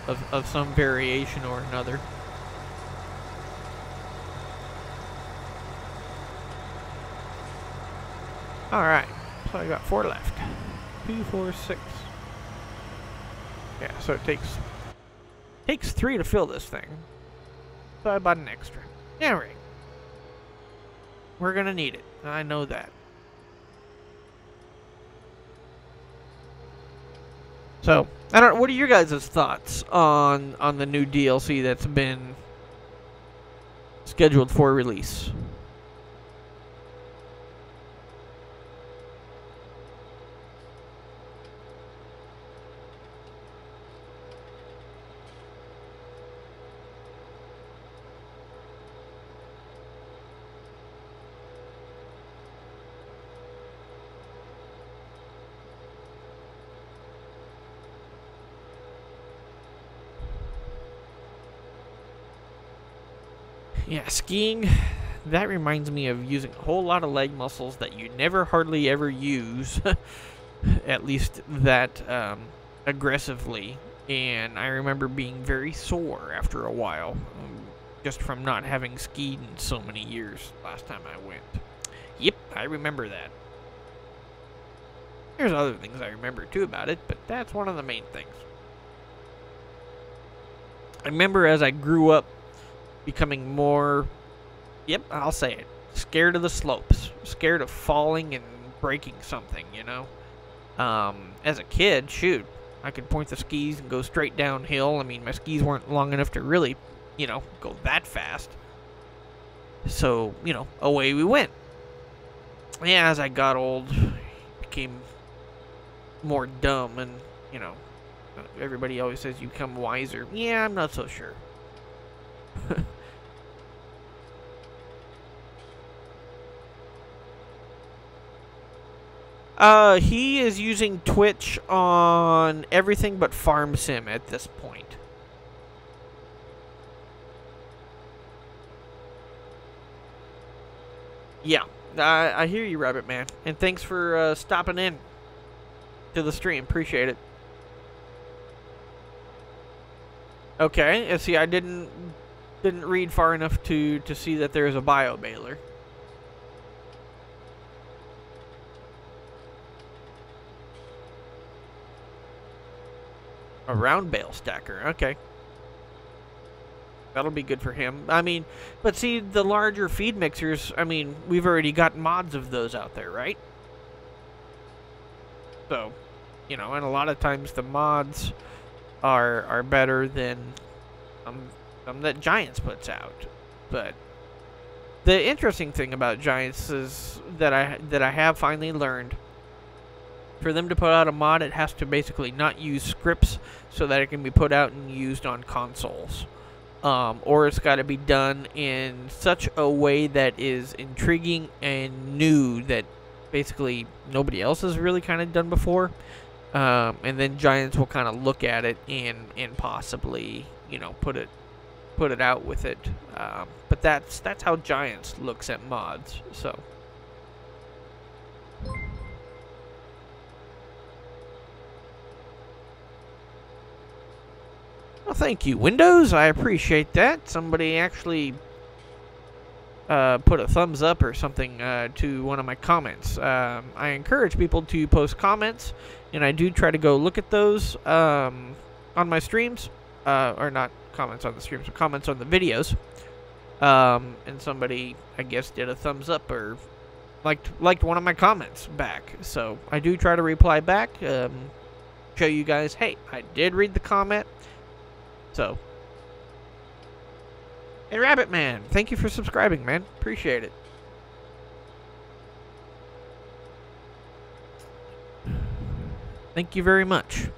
of some variation or another. Alright, so I got 4 left. 2, 4, 6. Yeah, so it takes 3 to fill this thing. So I bought an extra. Alright. We're gonna need it. I know that. So, I don't know, what are your guys' thoughts on the new DLC that's been scheduled for release? Yeah, skiing, that reminds me of using a whole lot of leg muscles that you never hardly ever use, at least that aggressively. And I remember being very sore after a while, just from not having skied in so many years last time I went. Yep, I remember that. There's other things I remember too about it, but that's one of the main things. I remember as I grew up, becoming more, yep, I'll say it, scared of the slopes, scared of falling and breaking something, you know. As a kid, shoot, I could point the skis and go straight downhill. I mean, my skis weren't long enough to really, you know, go that fast. So, you know, away we went. Yeah, as I got old, became more dumb and, you know, everybody always says you become wiser. Yeah, I'm not so sure. He is using Twitch on everything but Farm Sim at this point. Yeah, I hear you, Rabbit Man, and thanks for stopping in to the stream. Appreciate it. Okay, and see, I didn't read far enough to see that there's a bio baler. A round bale stacker. Okay. That'll be good for him. I mean, but see, the larger feed mixers, I mean, we've already got mods of those out there, right? So, you know, and a lot of times the mods are better than some that Giants puts out. But the interesting thing about Giants is that I have finally learned, for them to put out a mod, it has to basically not use scripts so that it can be put out and used on consoles. Or it's got to be done in such a way that is intriguing and new that basically nobody else has really kind of done before. And then Giants will kind of look at it and possibly, you know, put it out with it. But that's how Giants looks at mods. So. Well, thank you, Windows. I appreciate that. Somebody actually put a thumbs up or something to one of my comments. I encourage people to post comments, and I do try to go look at those on my streams. Or not comments on the streams, but comments on the videos. And somebody, I guess, did a thumbs up or liked one of my comments back. So I do try to reply back, show you guys, hey, I did read the comment. So, hey, Rabbit Man, thank you for subscribing, man. Appreciate it. Thank you very much.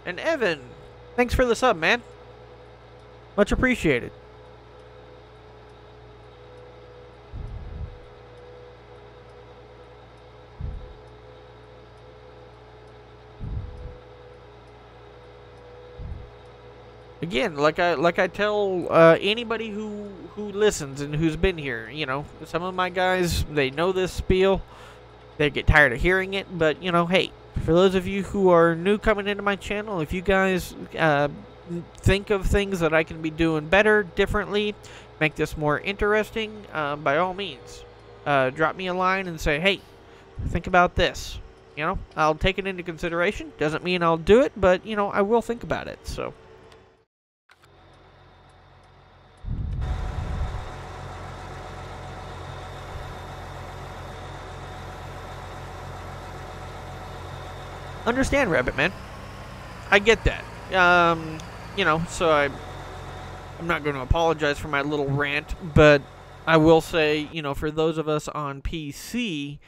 And Evan, thanks for the sub, man. Much appreciated. Again, like I tell anybody who listens and who's been here, you know, some of my guys, they know this spiel. They get tired of hearing it, but, you know, hey, for those of you who are new coming into my channel, if you guys think of things that I can be doing better, differently, make this more interesting, by all means, drop me a line and say, hey, think about this. You know, I'll take it into consideration. Doesn't mean I'll do it, but, you know, I will think about it, so. Understand, Rabbit Man. I get that. You know, so I'm not going to apologize for my little rant, but I will say, you know, for those of us on PC,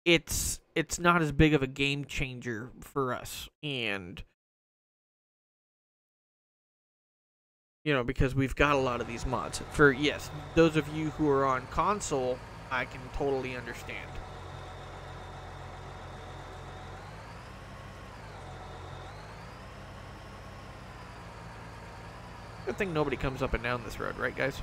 it's not as big of a game changer for us, and you know, because we've got a lot of these mods. For yes, those of you who are on console, I can totally understand. Good thing nobody comes up and down this road, right, guys?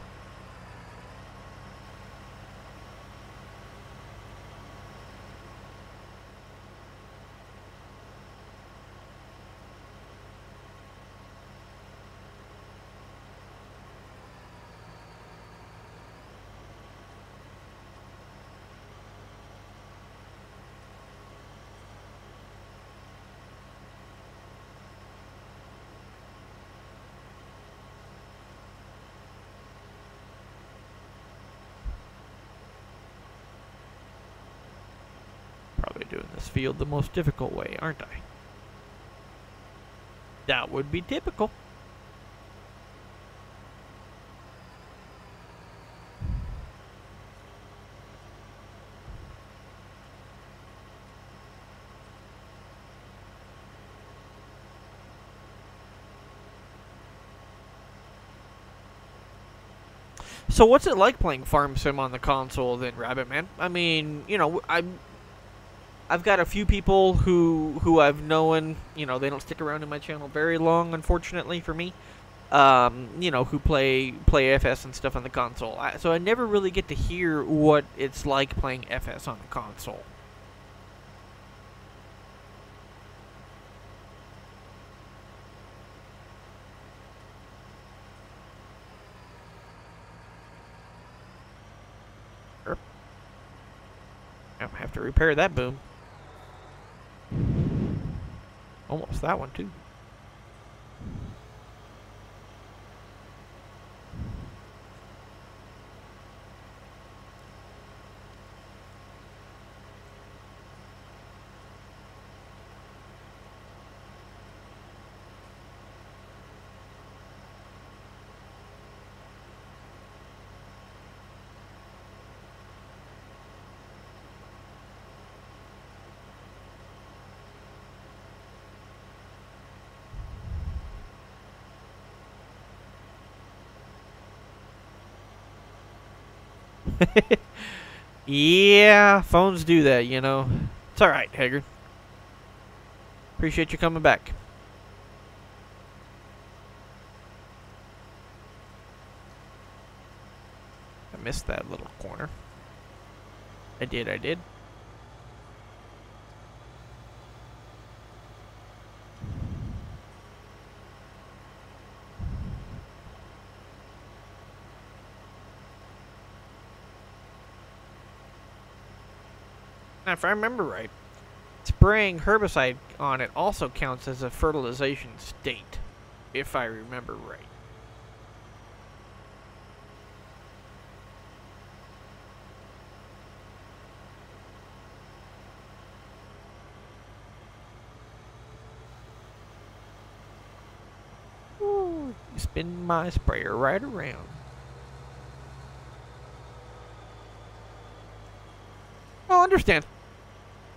Probably doing this field the most difficult way, aren't I? That would be typical. So what's it like playing Farm Sim on the console then, Rabbit Man? I mean, you know, I've got a few people who I've known, you know, they don't stick around in my channel very long, unfortunately for me. You know, who play FS and stuff on the console. So I never really get to hear what it's like playing FS on the console. I have to repair that boom. Almost that one, too. Yeah, phones do that, you know. It's alright, Haggard. Appreciate you coming back. I missed that little corner. I did. Now, if I remember right, spraying herbicide on it also counts as a fertilization state, if I remember right. Ooh, you spin my sprayer right around. Oh, understand.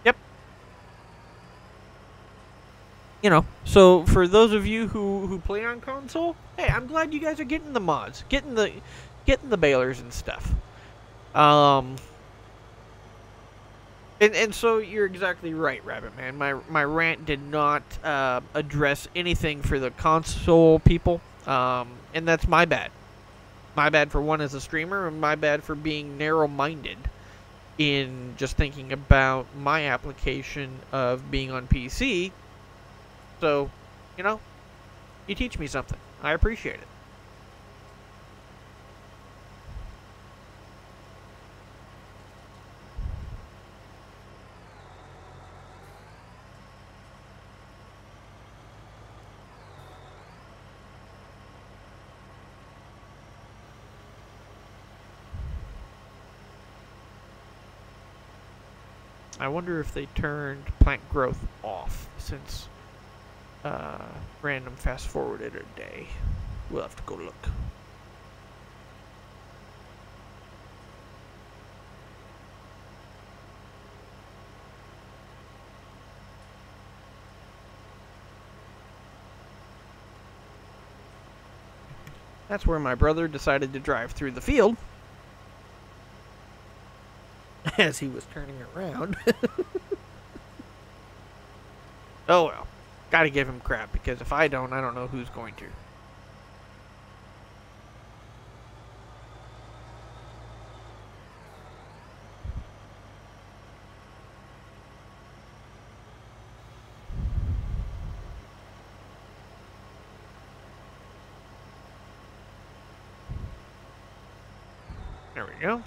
Yep. You know, so for those of you who play on console, hey, I'm glad you guys are getting the mods, getting the balers and stuff. And so you're exactly right, Rabbit Man. My rant did not address anything for the console people, and that's my bad. My bad for one as a streamer, and my bad for being narrow-minded in just thinking about my application of being on PC. So, you know, you teach me something. I appreciate it. I wonder if they turned plant growth off since random fast forwarded a day. We'll have to go look. That's where my brother decided to drive through the field as he was turning around. Oh well. Gotta give him crap, because if I don't know who's going to. There we go.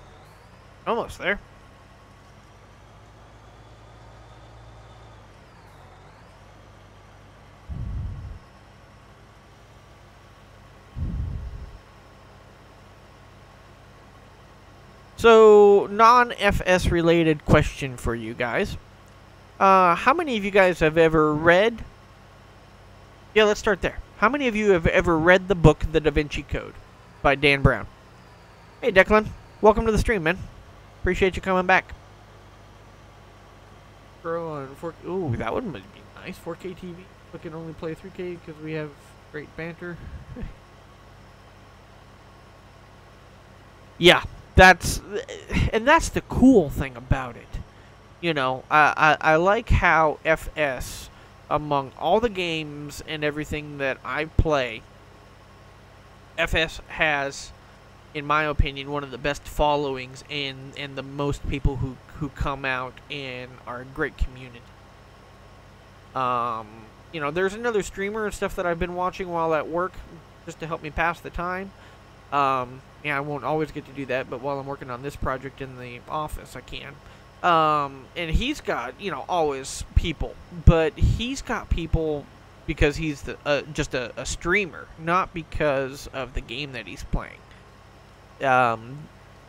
Almost there. So, non-FS related question for you guys. How many of you guys have ever read... Yeah, let's start there. How many of you have ever read the book The Da Vinci Code by Dan Brown? Hey, Declan. Welcome to the stream, man. Appreciate you coming back. Bro, on 4K... Ooh, that one would be nice. 4K TV. We can only play 3K because we have great banter. Yeah. That's the cool thing about it. You know, I like how FS, among all the games and everything that I play, FS has, in my opinion, one of the best followings and the most people who come out and are a great community. You know, there's another streamer and stuff that I've been watching while at work just to help me pass the time. Yeah, I won't always get to do that, but while I'm working on this project in the office, I can. And he's got, you know, always people, but he's got people because he's just a streamer, not because of the game that he's playing.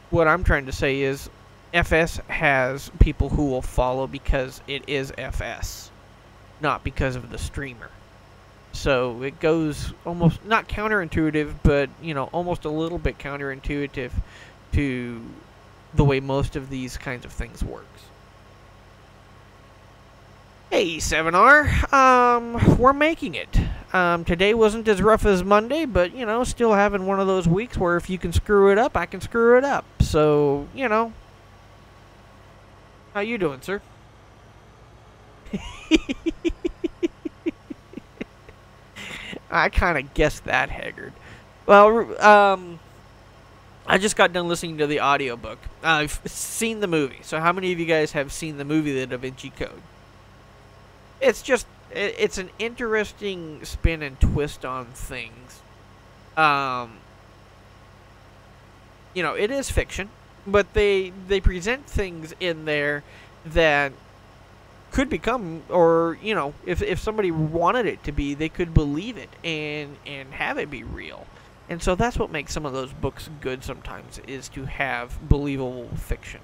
What I'm trying to say is FS has people who will follow because it is FS, not because of the streamer. So it goes almost, not counterintuitive, but, you know, almost a little bit counterintuitive to the way most of these kinds of things works. Hey, 7R, we're making it. Today wasn't as rough as Monday, but, you know, still having one of those weeks where if you can screw it up, I can screw it up. So, you know, how you doing, sir? I kind of guessed that, Haggard. Well, I just got done listening to the audiobook. I've seen the movie. So how many of you guys have seen the movie, The Da Vinci Code? It's an interesting spin and twist on things. You know, it is fiction, but they present things in there that could become, or, you know, if somebody wanted it to be, they could believe it and have it be real. And so that's what makes some of those books good sometimes, is to have believable fiction.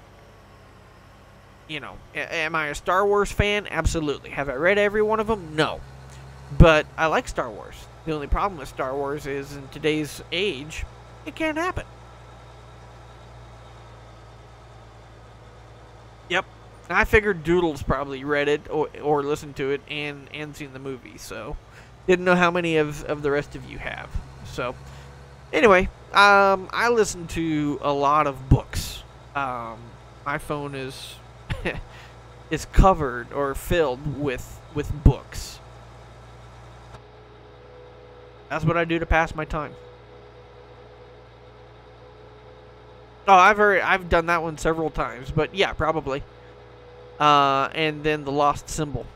You know, am I a Star Wars fan? Absolutely. Have I read every one of them? No. But I like Star Wars. The only problem with Star Wars is, in today's age, it can't happen. Yep. I figured Doodles probably read it or listened to it and seen the movie, so didn't know how many of the rest of you have. So anyway, I listen to a lot of books. My phone is is covered or filled with books. That's what I do to pass my time. Oh, I've done that one several times, but yeah, probably. And then The Lost Symbol.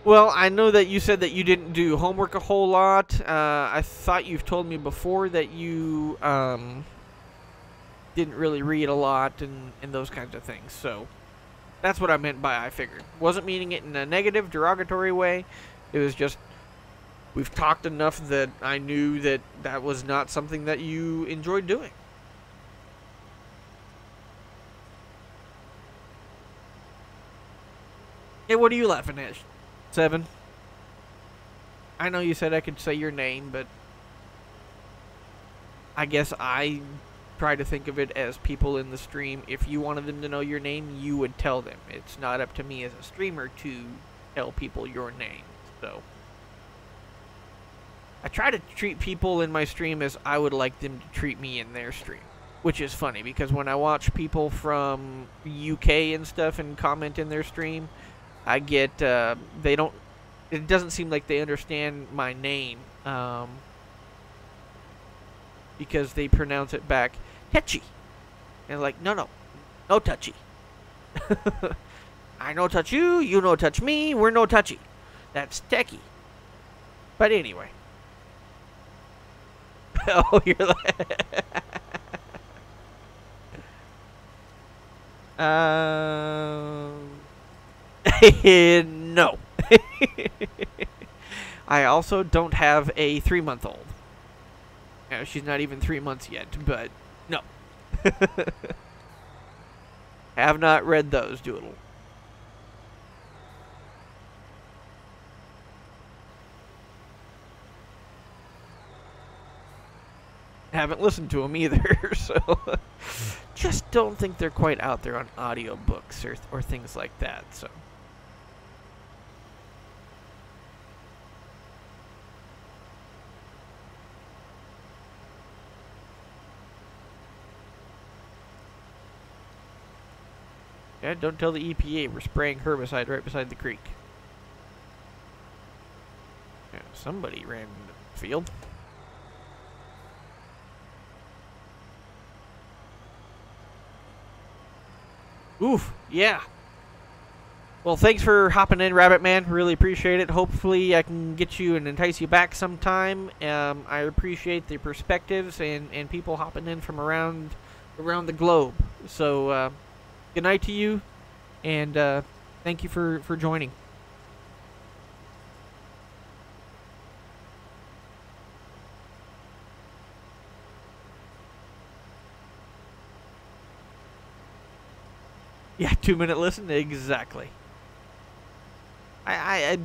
Well, I know that you said that you didn't do homework a whole lot. I thought you've told me before that you didn't really read a lot and those kinds of things. So that's what I meant by I figured. Wasn't meaning it in a negative, derogatory way. It was just, we've talked enough that I knew that that was not something that you enjoyed doing. Hey, what are you laughing at, 7? I know you said I could say your name, but I guess I try to think of it as people in the stream. If you wanted them to know your name, you would tell them. It's not up to me as a streamer to tell people your name. So I try to treat people in my stream as I would like them to treat me in their stream. Which is funny, because when I watch people from UK and stuff and comment in their stream, I get, it doesn't seem like they understand my name, because they pronounce it back, Tetchy. And like, no touchy. I no touch you, you no touch me, we're no touchy. That's techie. But anyway. Oh, you're like... No. I also don't have a 3-month-old. She's not even 3 months yet, but no. Have not read those, Doodle. Haven't listened to them either, so just don't think they're quite out there on audiobooks or things like that, so. Yeah, don't tell the EPA we're spraying herbicide right beside the creek. Yeah, somebody ran into the field. Oof, yeah. Well, thanks for hopping in, Rabbit Man. Really appreciate it. Hopefully, I can get you and entice you back sometime. I appreciate the perspectives and people hopping in from around the globe. So, good night to you, and thank you for joining. Yeah, 2-minute listen, exactly. I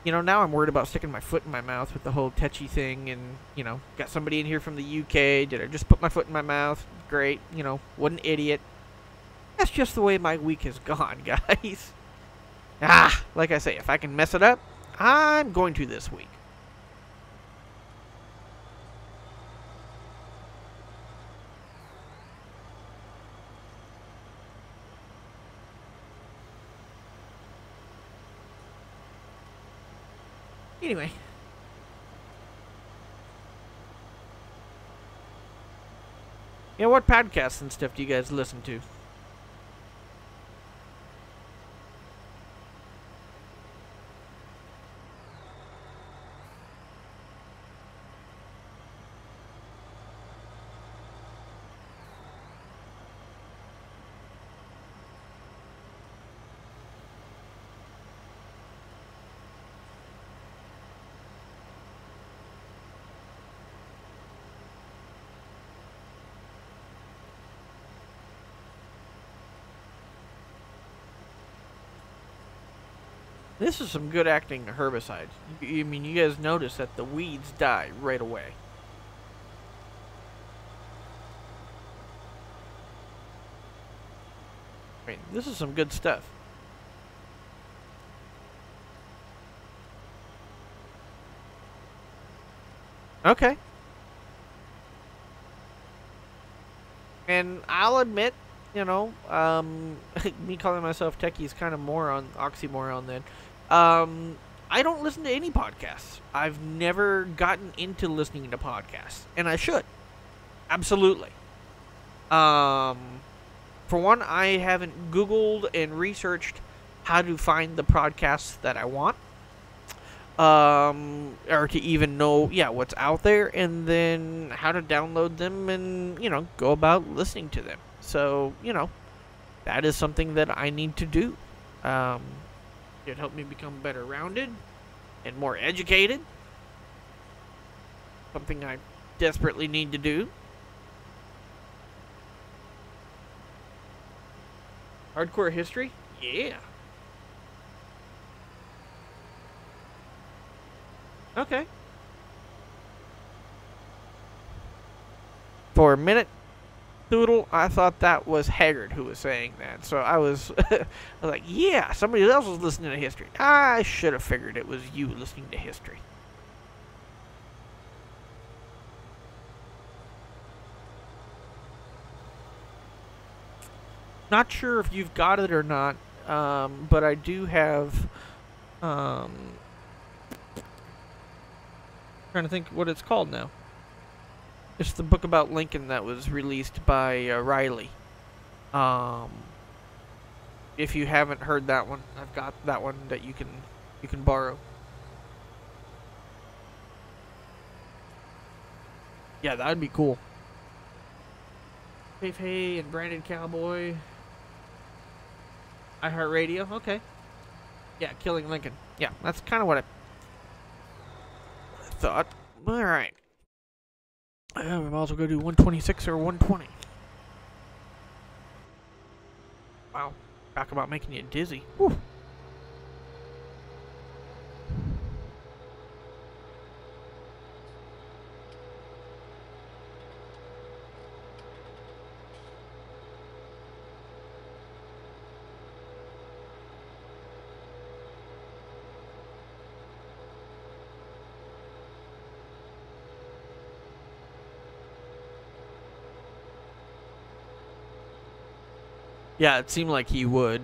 now I'm worried about sticking my foot in my mouth with the whole tetchy thing, and, got somebody in here from the UK. Did I just put my foot in my mouth? Great. What an idiot. That's just the way my week has gone, guys. Like I say, if I can mess it up, I'm going to this week. Anyway. Yeah, what podcasts and stuff do you guys listen to? This is some good acting herbicide. I mean, you guys notice that the weeds die right away. I mean, this is some good stuff. Okay. And I'll admit, me calling myself techie is kind of oxymoron then. I don't listen to any podcasts. I've never gotten into listening to podcasts, and I should. Absolutely. For one, I haven't Googled and researched how to find the podcasts that I want. Or to even know, what's out there, and then how to download them and, go about listening to them. So, that is something that I need to do. It helped me become better rounded and more educated. Something I desperately need to do. Hardcore history? Yeah. Okay. For a minute, Doodle, I thought that was Haggard who was saying that. So I was, I was like, yeah, somebody else was listening to history. I should have figured it was you listening to history. Not sure if you've got it or not, but I do have, trying to think what it's called now. It's the book about Lincoln that was released by Riley. If you haven't heard that one, I've got that one that you can borrow. Yeah, that'd be cool. Faith Hay and Brandon Cowboy. iHeartRadio. Okay. Yeah, Killing Lincoln. Yeah, that's kind of what I thought. All right. We might as well go do 126 or 120. Wow. Talk about making you dizzy. Whew. Yeah, it seemed like he would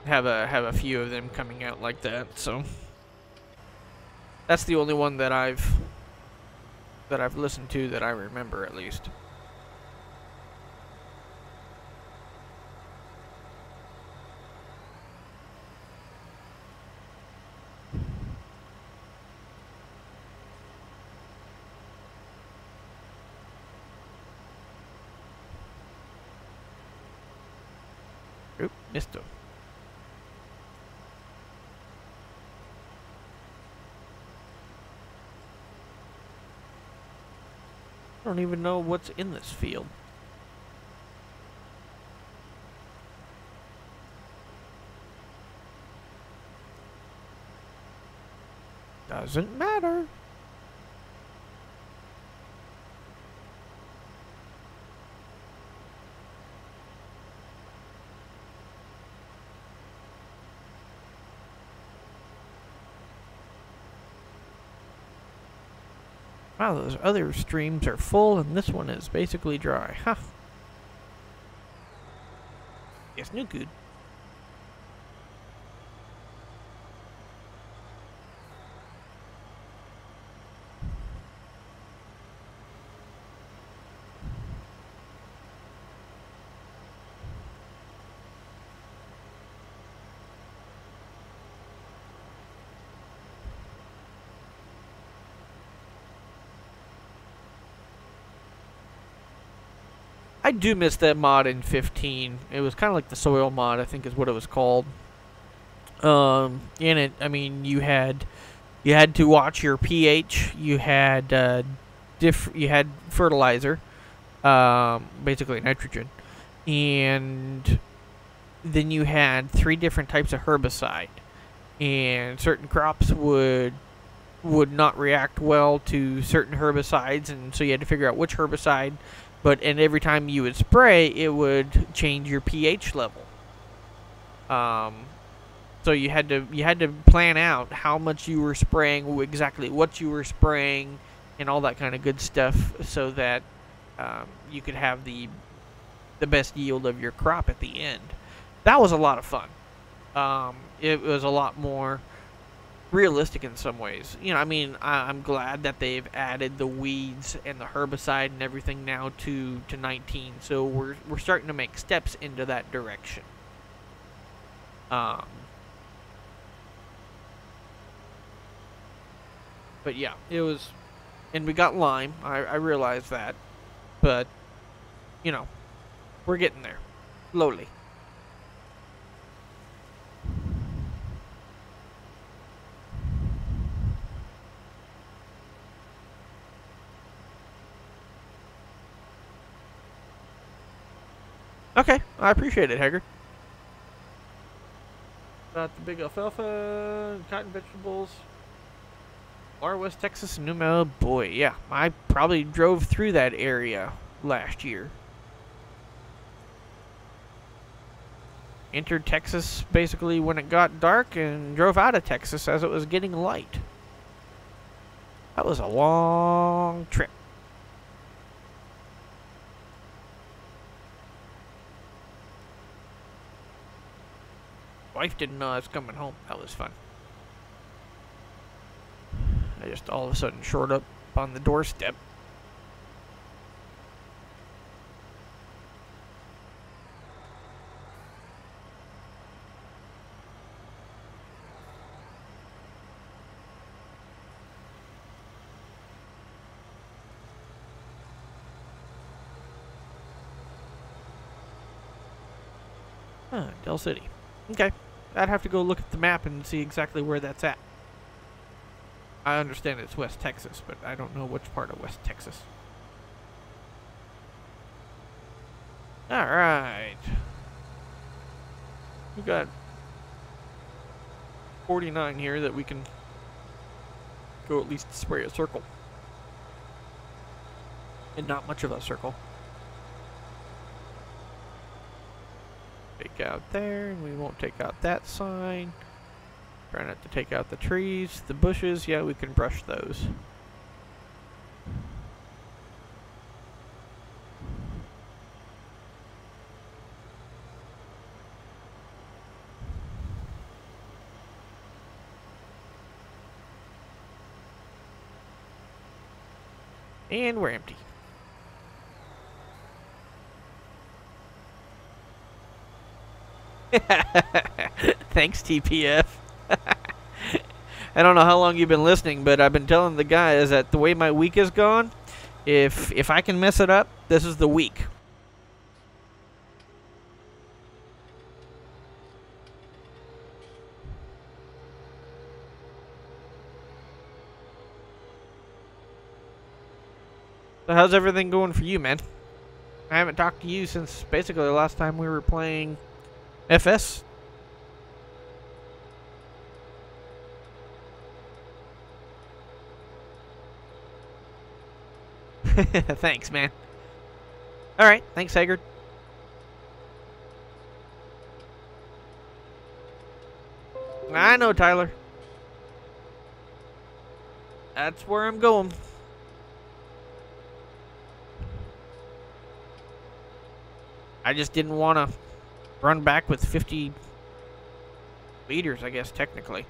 have a few of them coming out like that. So that's the only one that I've listened to that I remember, at least. Oop, missed him. I don't even know what's in this field. Doesn't matter. Wow, those other streams are full and this one is basically dry. Huh. Guess no good. I do miss that mod in 15. It was kind of like the soil mod, I think is what it was called. In it, I mean, you had to watch your pH. You had you had fertilizer, basically nitrogen, and then you had 3 different types of herbicide, and certain crops would not react well to certain herbicides, and so you had to figure out which herbicide. And every time you would spray, it would change your pH level. So you had to plan out how much you were spraying, exactly what you were spraying, and all that kind of good stuff, so that you could have the best yield of your crop at the end. That was a lot of fun. It was a lot more realistic in some ways. You know, I mean, I'm glad that they've added the weeds and the herbicide and everything now to 19. So we're starting to make steps into that direction. But yeah, it was, and we got lime. I realized that, but you know, we're getting there, slowly. Okay, I appreciate it, Hager. Got the big alfalfa, cotton vegetables. Far West Texas and New Mexico. Boy, yeah, I probably drove through that area last year. Entered Texas basically when it got dark and drove out of Texas as it was getting light. That was a long trip. Wife didn't know I was coming home. That was fun. I just all of a sudden showed up on the doorstep. Del City. Okay. I'd have to go look at the map and see exactly where that's at. I understand it's West Texas, but I don't know which part of West Texas. Alright. We've got 49 here that we can go at least spray a circle. And not much of a circle. Take out there, and we won't take out that sign. Try not to take out the trees, the bushes. Yeah, we can brush those. And we're empty. Thanks, TPF. I don't know how long you've been listening, but I've been telling the guys that the way my week is gone, if I can mess it up, this is the week. So how's everything going for you, man? I haven't talked to you since basically the last time we were playing FS. Thanks, man. Alright, thanks, Haggard. I know, Tyler. That's where I'm going. I just didn't want to run back with 50 liters, I guess, technically.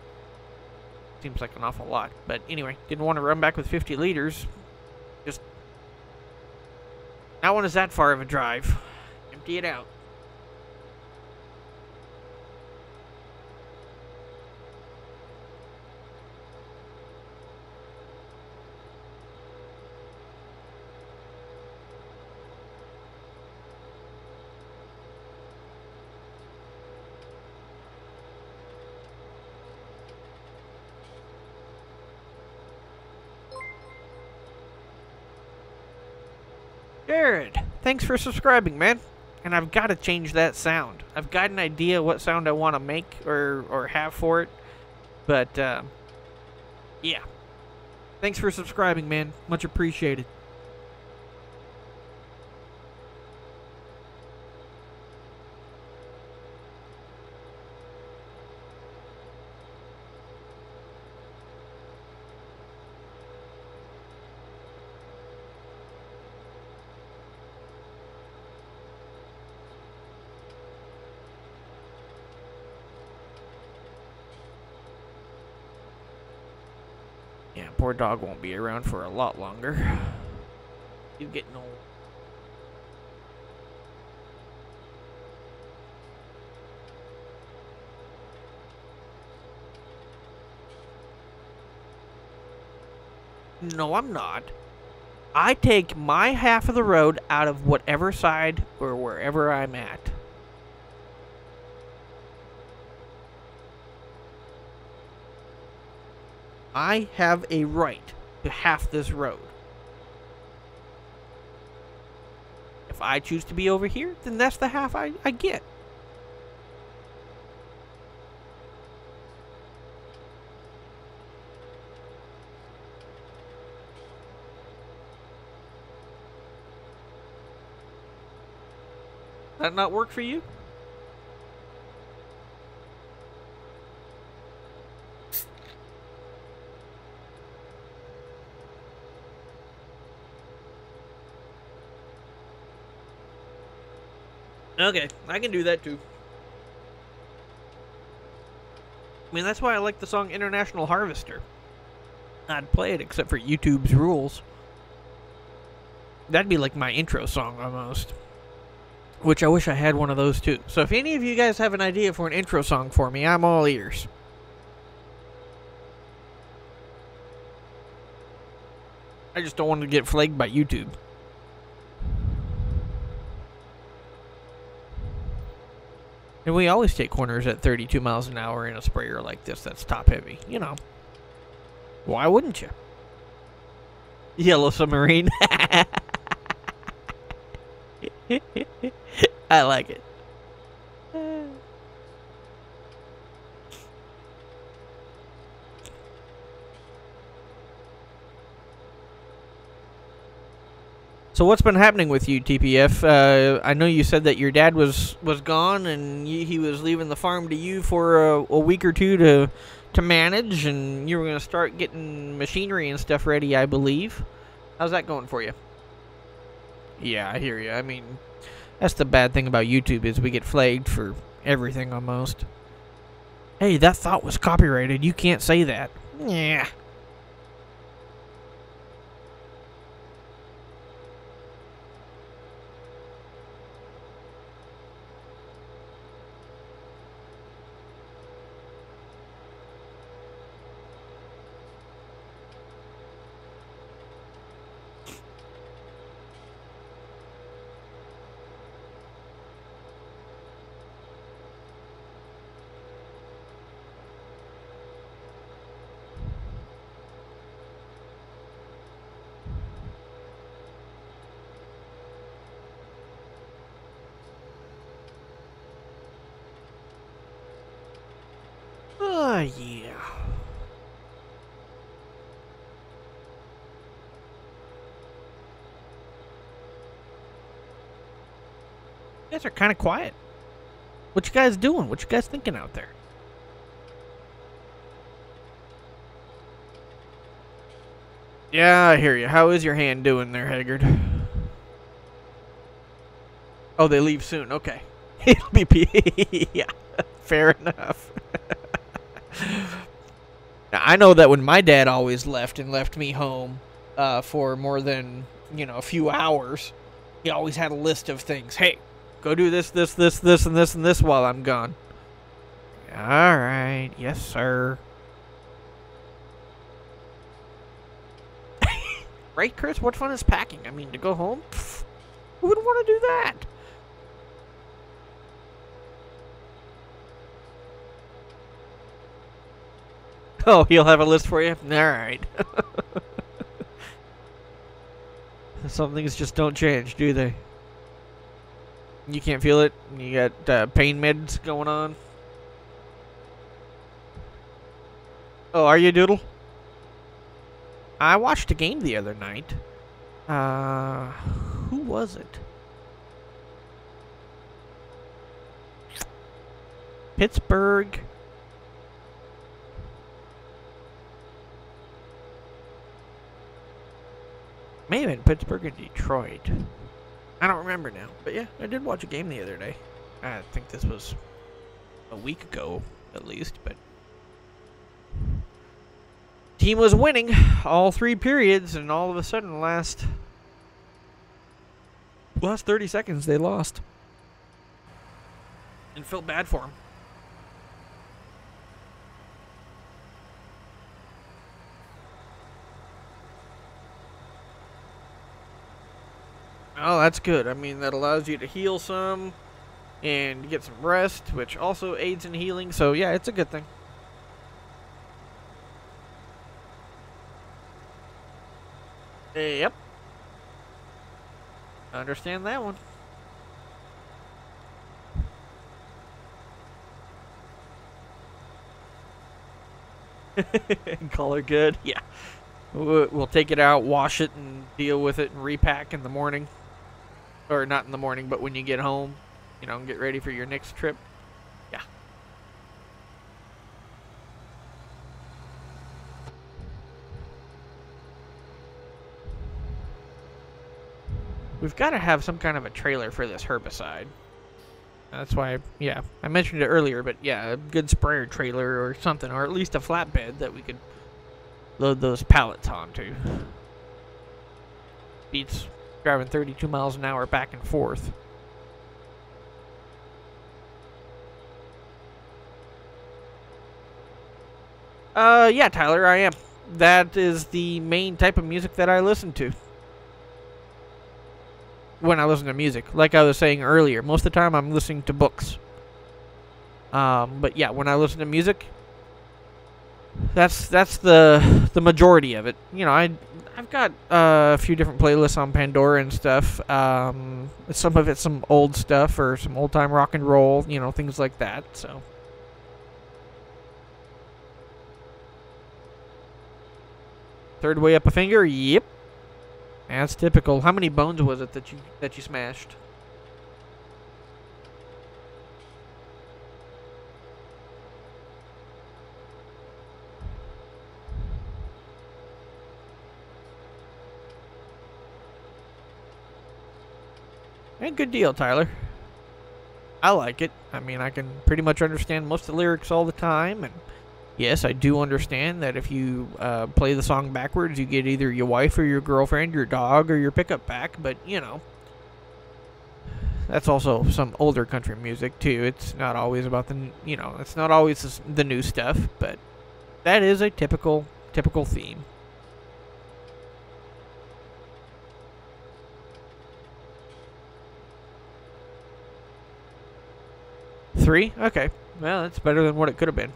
Seems like an awful lot. But anyway, didn't want to run back with 50 liters. Just not one is that far of a drive. Empty it out. Jared, thanks for subscribing, man. And I've got to change that sound. I've got an idea what sound I want to make or have for it. But, yeah. Thanks for subscribing, man. Much appreciated. Yeah, poor dog won't be around for a lot longer. He's getting old. No, I'm not. I take my half of the road out of whatever side or wherever I'm at. I have a right to half this road. If I choose to be over here, then that's the half I get. That not work for you? Okay, I can do that too. I mean, that's why I like the song International Harvester. I'd play it except for YouTube's rules. That'd be like my intro song almost. Which I wish I had one of those too. So if any of you guys have an idea for an intro song for me, I'm all ears. I just don't want to get flagged by YouTube. And we always take corners at 32 miles an hour in a sprayer like this that's top heavy. You know. Why wouldn't you? Yellow Submarine. I like it. So what's been happening with you, TPF? I know you said that your dad was gone and he was leaving the farm to you for a week or two to manage, and you were going to start getting machinery and stuff ready, I believe. How's that going for you? Yeah, I hear you. I mean, that's the bad thing about YouTube is we get flagged for everything almost. Hey, that thought was copyrighted. You can't say that. Yeah. Oh, yeah. You guys are kind of quiet. What you guys doing? What you guys thinking out there? Yeah, I hear you. How is your hand doing there, Haggard? Oh, they leave soon. Okay. It'll be... yeah, fair enough. Now, I know that when my dad always left and left me home for more than, a few hours, he always had a list of things. Hey, go do this, this, this, this, and this, and this while I'm gone. All right. Yes, sir. Right, Chris? What fun is packing? I mean, to go home? Pfft, who wouldn't want to do that? Oh, he'll have a list for you? All right. Some things just don't change, do they? You can't feel it? You got pain meds going on? Oh, are you, Doodle? I watched a game the other night. Who was it? Pittsburgh. May have been Pittsburgh and Detroit. I don't remember now. But yeah, I did watch a game the other day. I think this was a week ago, at least, but team was winning all 3 periods, and all of a sudden, last 30 seconds, they lost. And felt bad for them. Oh, that's good. I mean, that allows you to heal some and get some rest, which also aids in healing. So, yeah, it's a good thing. Yep. Understand that one. Call her good. Yeah. We'll take it out, wash it, and deal with it and repack in the morning. Or not in the morning, but when you get home, and get ready for your next trip. Yeah. We've got to have some kind of a trailer for this herbicide. That's why, yeah, I mentioned it earlier, but yeah, a good sprayer trailer or something, or at least a flatbed that we could load those pallets onto. Beats driving 32 miles an hour back and forth. Yeah, Tyler, I am. That is the main type of music that I listen to. When I listen to music. Like I was saying earlier, most of the time I'm listening to books. But yeah, when I listen to music, that's the majority of it. I've got a few different playlists on Pandora and stuff. Some of it's some old stuff or some old time rock and roll, things like that. So third way up a finger, yep. That's typical. How many bones was it that you smashed? Hey, good deal, Tyler. I like it. I mean, I can pretty much understand most of the lyrics all the time, and yes, I do understand that if you play the song backwards, you get either your wife or your girlfriend, your dog, or your pickup back, but, that's also some older country music, too. It's not always about it's not always the new stuff, but that is a typical theme. Three? Okay. Well, that's better than what it could have been.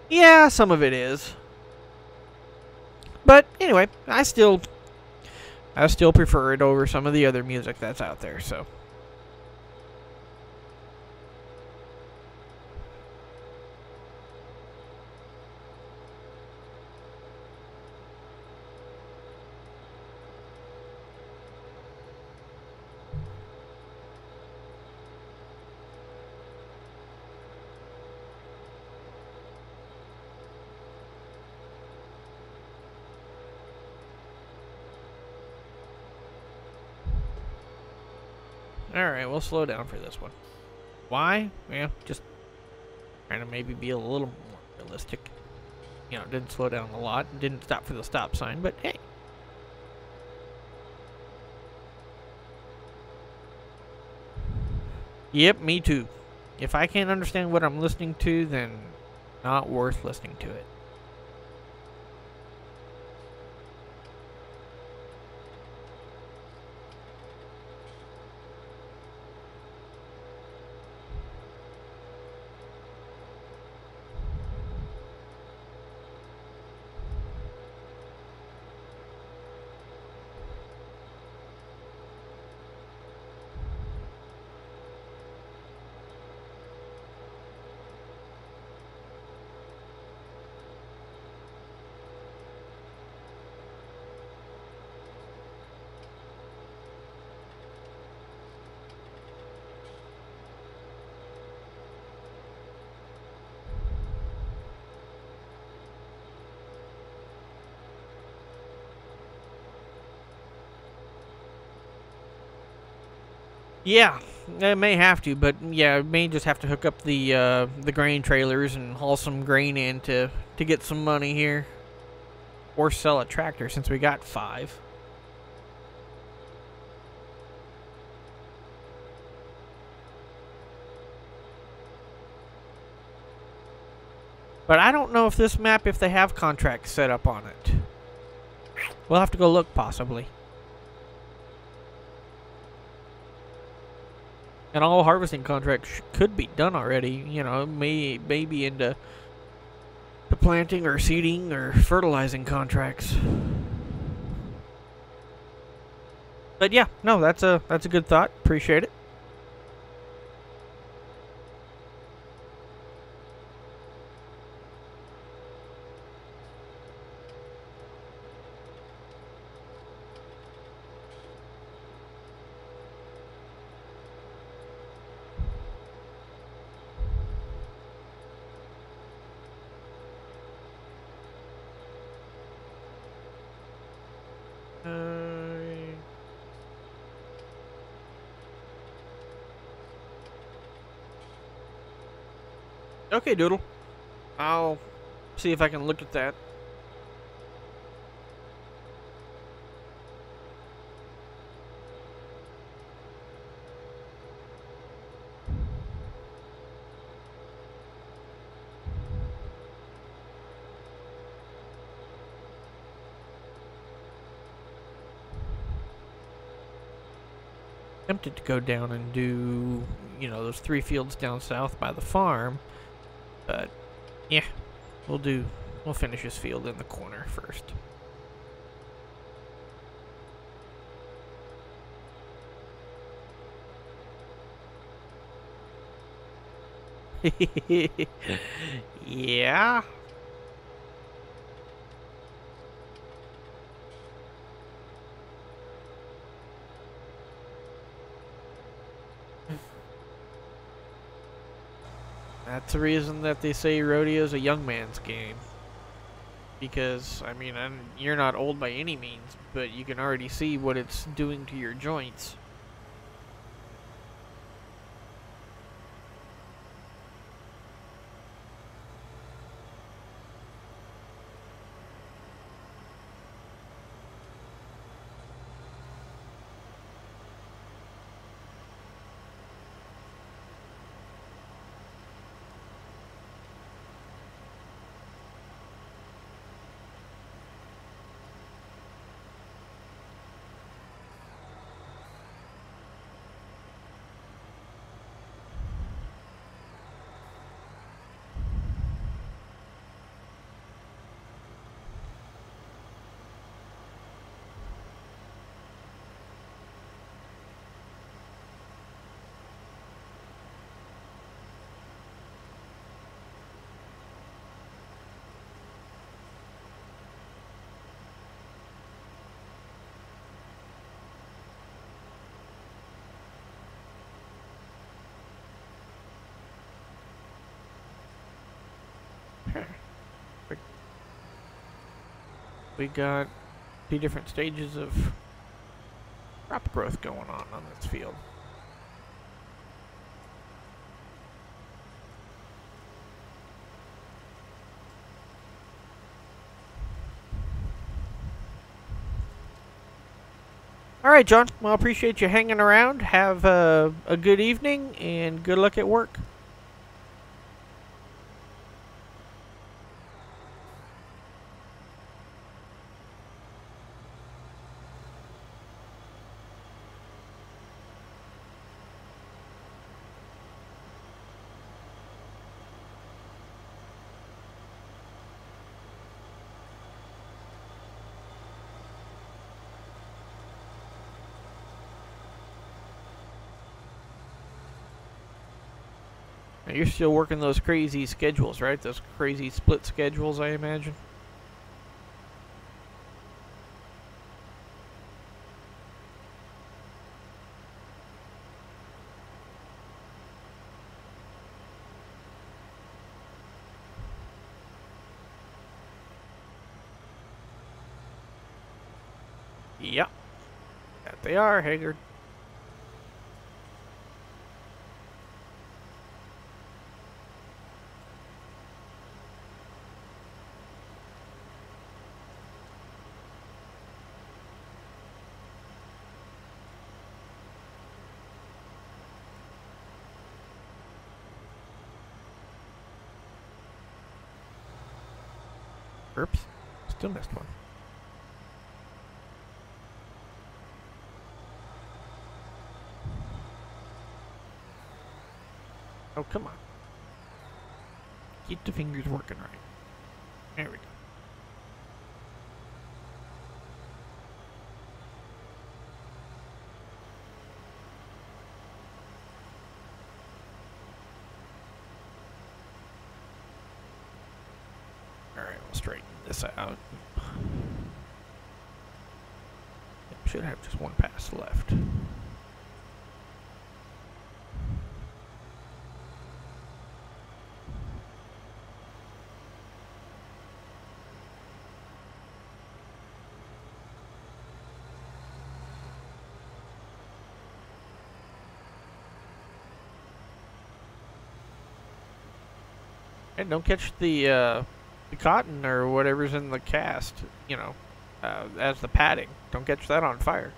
Yeah, some of it is. But anyway, I still prefer it over some of the other music that's out there, so. Alright, we'll slow down for this one. Why? Yeah, just trying to maybe be a little more realistic. You know, didn't slow down a lot, didn't stop for the stop sign, but hey. Yep, me too. If I can't understand what I'm listening to, then not worth listening to it. Yeah, I may have to, but yeah, I may just have to hook up the grain trailers and haul some grain in to get some money here. Or sell a tractor since we got 5. But I don't know if this map, if they have contracts set up on it. We'll have to go look, possibly. And all harvesting contracts could be done already. You know, maybe into the planting or seeding or fertilizing contracts. But yeah, no, that's a good thought. Appreciate it. Okay, Doodle. I'll see if I can look at that. Tempted to go down and do, you know, those 3 fields down south by the farm. But, yeah, we'll finish this field in the corner first. Yeah. That's the reason that they say rodeo is a young man's game. Because, I mean, you're not old by any means, but you can already see what it's doing to your joints. Okay. We got 2 different stages of crop growth going on this field. All right, John. Well, I appreciate you hanging around. Have a good evening and good luck at work. Now, you're still working those crazy schedules, right? Those crazy split schedules, I imagine. Yep. That they are, Haggard. Oops. Still missed one. Oh, come on. Keep the fingers working right. There we go. Alright, we'll straighten this out. Should have just one pass left. And don't catch the cotton or whatever's in the cast, you know, as the padding. Don't catch that on fire.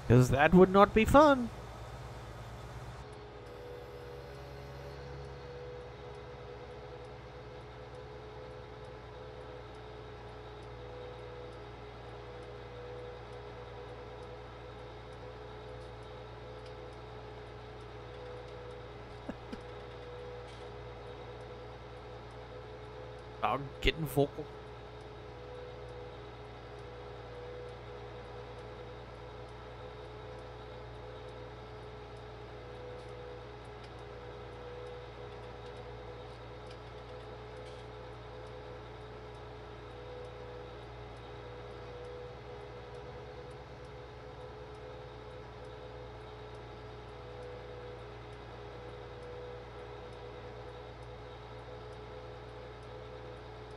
Because that would not be fun. Dog getting vocal.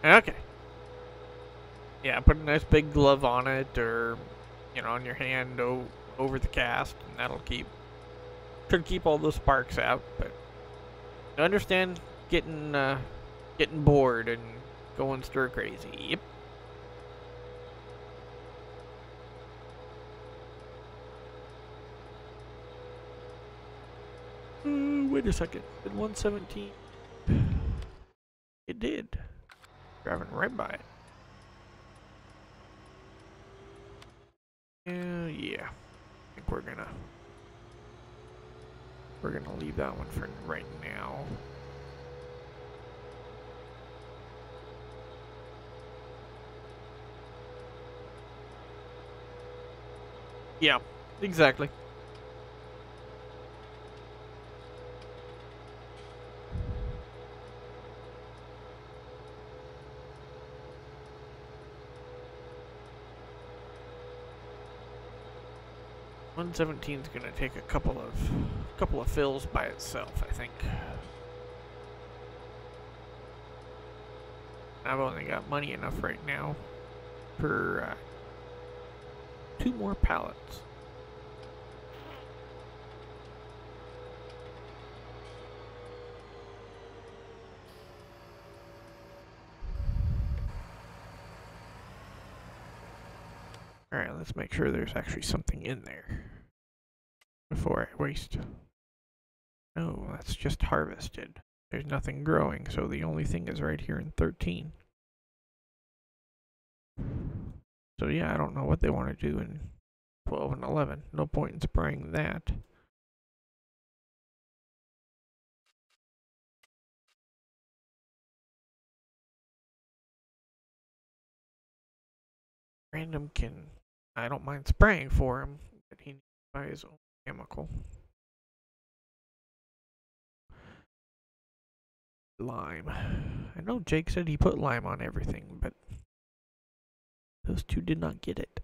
Okay. Yeah, put a nice big glove on it, or, you know, on your hand over the cast, and that'll should keep all those sparks out. But I understand getting bored and going stir crazy. Yep. Wait a second. Did 117? It did. Driving right by it. Yeah. I think we're gonna leave that one for right now. Yeah, exactly. 117 is gonna take a couple of fills by itself, I think. I've only got money enough right now for 2 more pallets. Alright, let's make sure there's actually something in there before I waste. No, that's just harvested. There's nothing growing, so the only thing is right here in 13. So yeah, I don't know what they want to do in 12 and 11. No point in spraying that. Random can... I don't mind spraying for him, but he needs to buy his own chemical. Lime. I know Jake said he put lime on everything, but those two did not get it.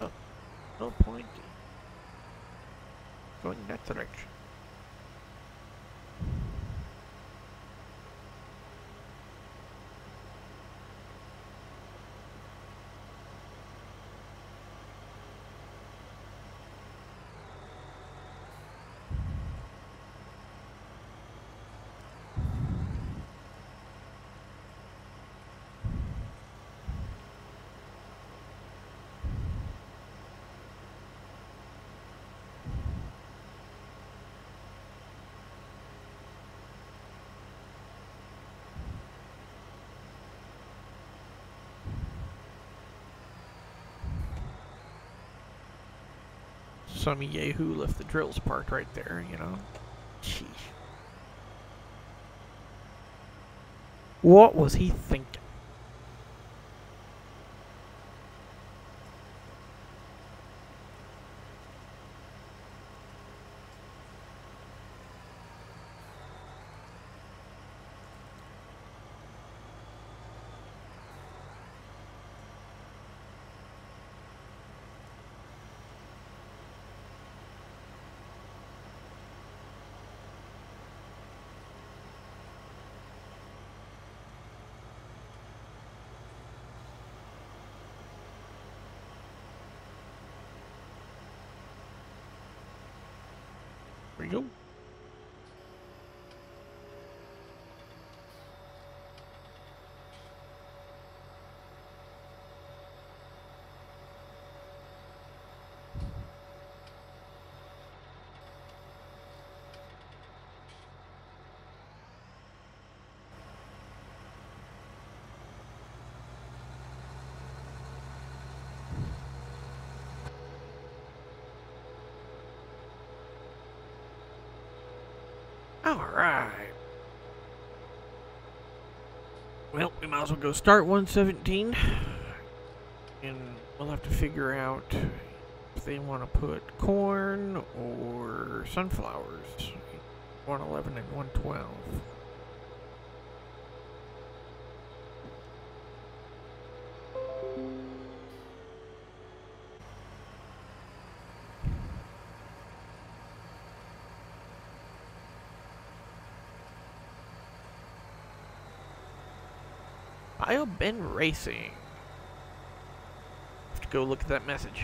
Oh, no point going that direction. Some yahoo left the drills parked right there, you know. Sheesh. What was he thinking? There we go. Alright. Well, we might as well go start 117. And we'll have to figure out if they want to put corn or sunflowers. 111 and 112. I've been racing. Have to go look at that message.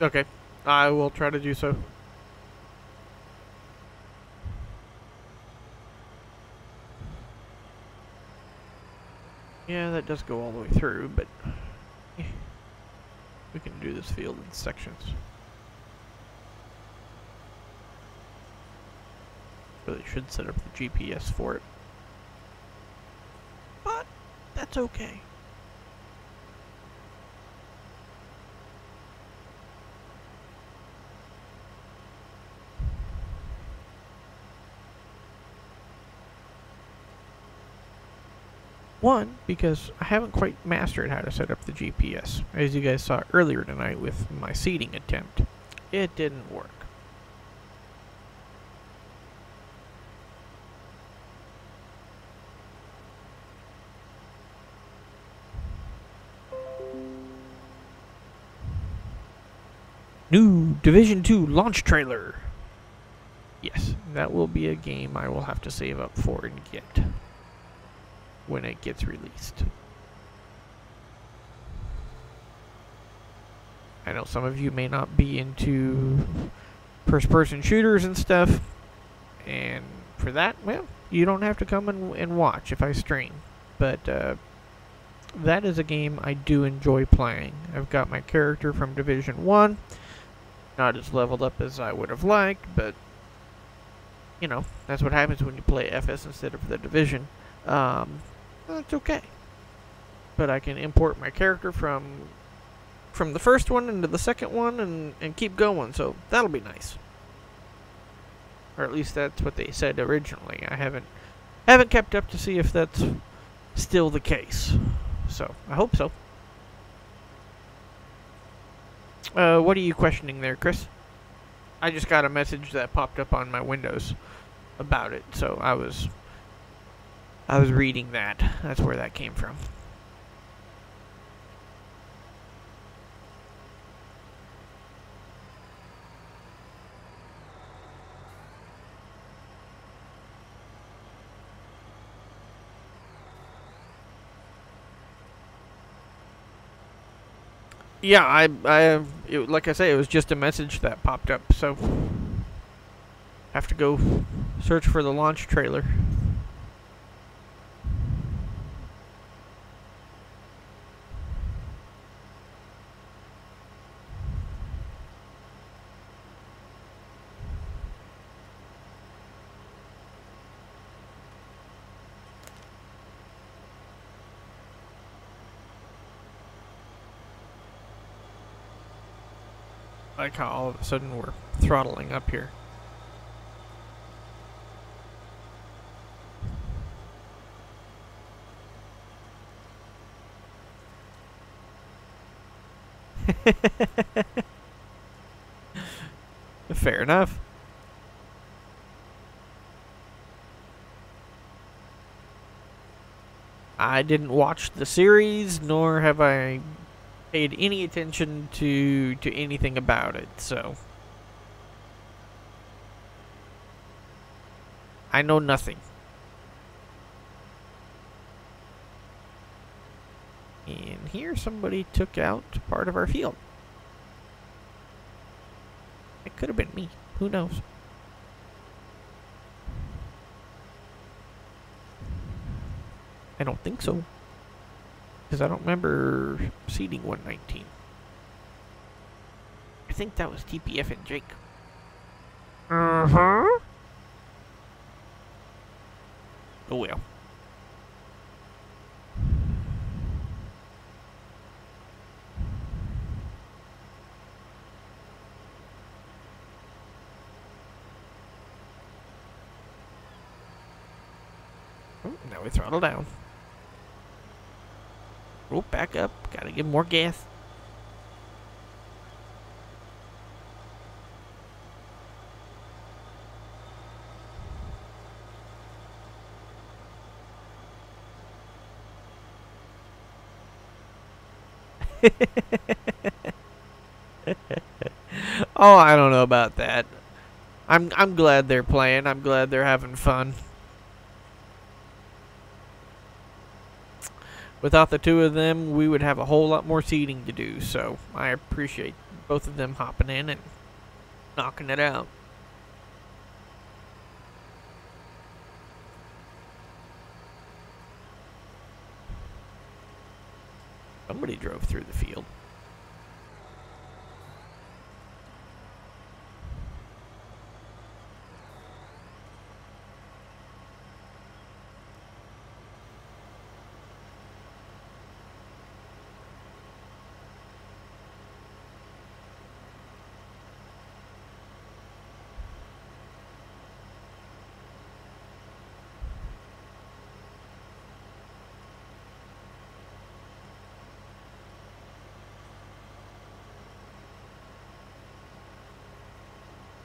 Okay, I will try to do so. Yeah, that does go all the way through, but yeah, we can do this field in sections. Really should set up the GPS for it. But that's okay. One, because I haven't quite mastered how to set up the GPS, as you guys saw earlier tonight with my seeding attempt. It didn't work. New Division 2 launch trailer. Yes, that will be a game I will have to save up for and get when it gets released. I know some of you may not be into first-person shooters and stuff, and for that, well, you don't have to come and watch if I stream. But that is a game I do enjoy playing. I've got my character from Division 1, not as leveled up as I would have liked, but you know, that's what happens when you play FS instead of the Division. That's okay. But I can import my character from the first one into the second one and keep going, so that'll be nice. Or at least that's what they said originally. I haven't kept up to see if that's still the case. So, I hope so. What are you questioning there, Chris? I just got a message that popped up on my Windows about it, so I was reading that. That's where that came from. Yeah, like I say, it was just a message that popped up, so have to go search for the launch trailer. Like how all of a sudden we're throttling up here. Fair enough. I didn't watch the series, nor have I paid any attention to anything about it, so I know nothing. And here somebody took out part of our field. It could have been me. Who knows? I don't think so. Because I don't remember seeding 119. I think that was TPF and Jake. Uh-huh. Oh well. Oh, now we throttle down. Oh, back up. Gotta give more gas. Oh, I don't know about that. I'm glad they're playing. I'm glad they're having fun. Without the two of them, we would have a whole lot more seeding to do, so I appreciate both of them hopping in and knocking it out. Somebody drove through the field.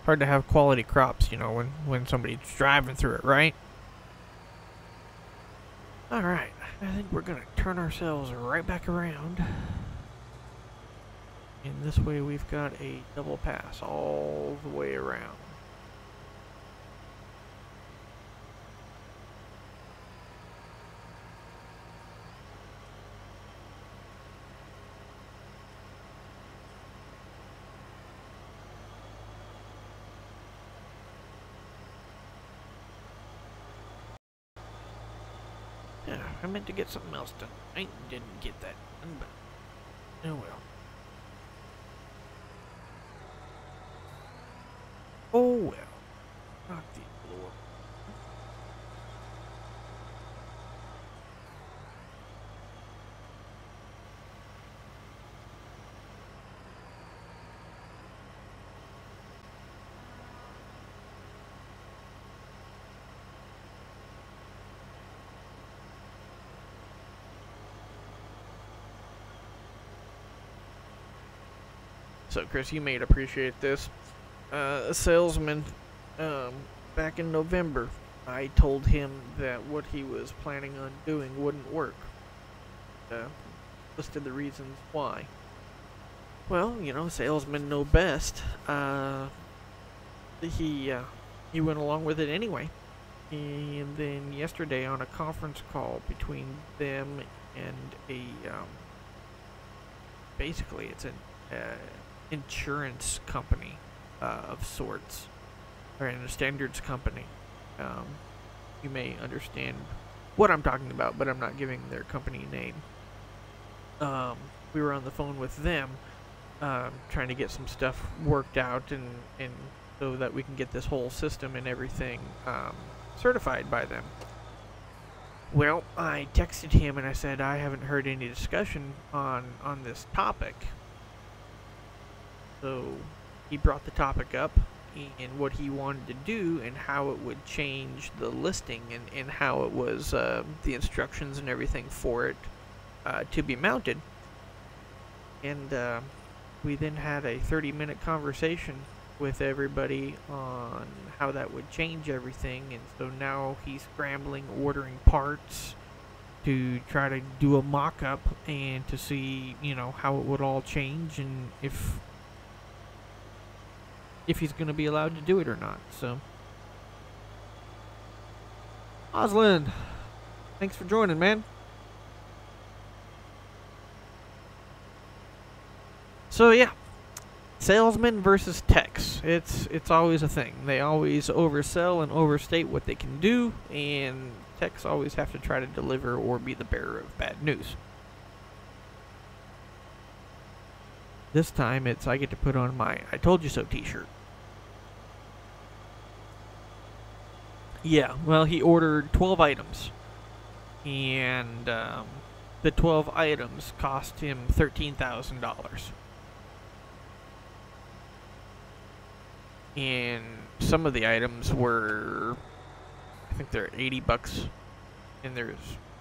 Hard to have quality crops, you know, when somebody's driving through it, right? Alright, I think we're gonna turn ourselves right back around. And this way we've got a double pass all the way around. Yeah, I meant to get something else done. I didn't get that done, but oh well. Oh well. Knock the floor. So, Chris, you may appreciate this. A salesman, back in November, I told him that what he was planning on doing wouldn't work. Listed the reasons why. Well, you know, salesmen know best. He went along with it anyway. And then yesterday on a conference call between them and a, basically it's an, insurance company of sorts, or in a standards company. You may understand what I'm talking about, but I'm not giving their company name. We were on the phone with them, trying to get some stuff worked out, and so that we can get this whole system and everything certified by them. Well, I texted him and I said I haven't heard any discussion on this topic. So he brought the topic up and what he wanted to do and how it would change the listing and how it was the instructions and everything for it to be mounted. And we then had a 30-minute conversation with everybody on how that would change everything. And so now he's scrambling, ordering parts to try to do a mock-up and to see, you know, how it would all change and if he's going to be allowed to do it or not. So, Oslin, thanks for joining, man. So yeah, salesmen versus techs. It's always a thing. They always oversell and overstate what they can do, and techs always have to try to deliver or be the bearer of bad news. This time it's I get to put on my I told you so t-shirt. Yeah, well, he ordered 12 items, and the 12 items cost him $13,000. And some of the items were, I think they're $80, and there's,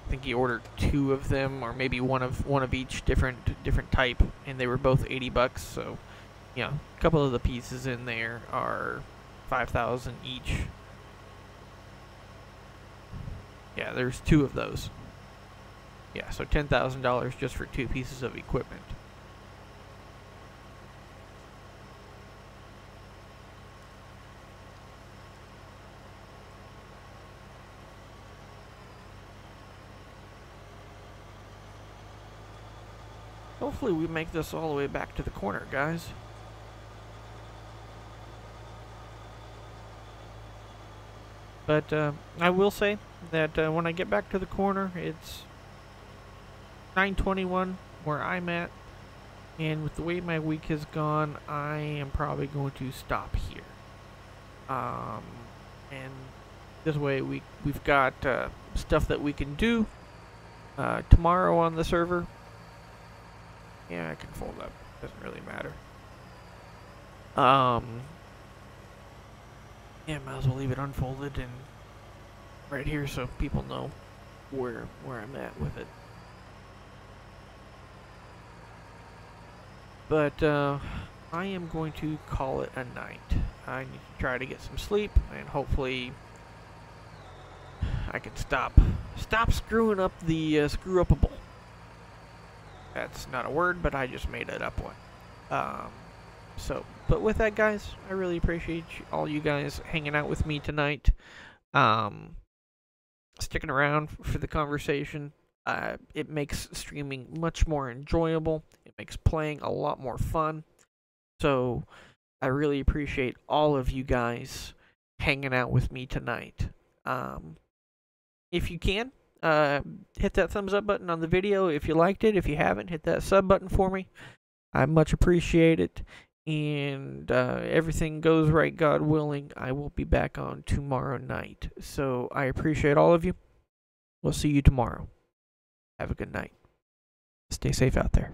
I think he ordered 2 of them, or maybe one of each different type, and they were both $80. So, yeah, a couple of the pieces in there are $5,000 each. Yeah, there's 2 of those. Yeah, so $10,000 just for 2 pieces of equipment. Hopefully we make this all the way back to the corner, guys. But I will say that when I get back to the corner, it's 9:21 where I'm at. And with the way my week has gone, I am probably going to stop here. And this way we've got stuff that we can do tomorrow on the server. Yeah, I can fold up. Doesn't really matter. Yeah, might as well leave it unfolded and right here so people know where I'm at with it. But I am going to call it a night. I need to try to get some sleep, and hopefully I can stop screwing up the screw-upable. That's not a word, but I just made it up one. But with that, guys, I really appreciate all you guys hanging out with me tonight. Sticking around for the conversation. It makes streaming much more enjoyable. It makes playing a lot more fun. So I really appreciate all of you guys hanging out with me tonight. If you can, hit that thumbs up button on the video if you liked it. If you haven't, hit that sub button for me. I much appreciate it. And everything goes right, God willing, I will be back on tomorrow night. So I appreciate all of you. We'll see you tomorrow. Have a good night. Stay safe out there.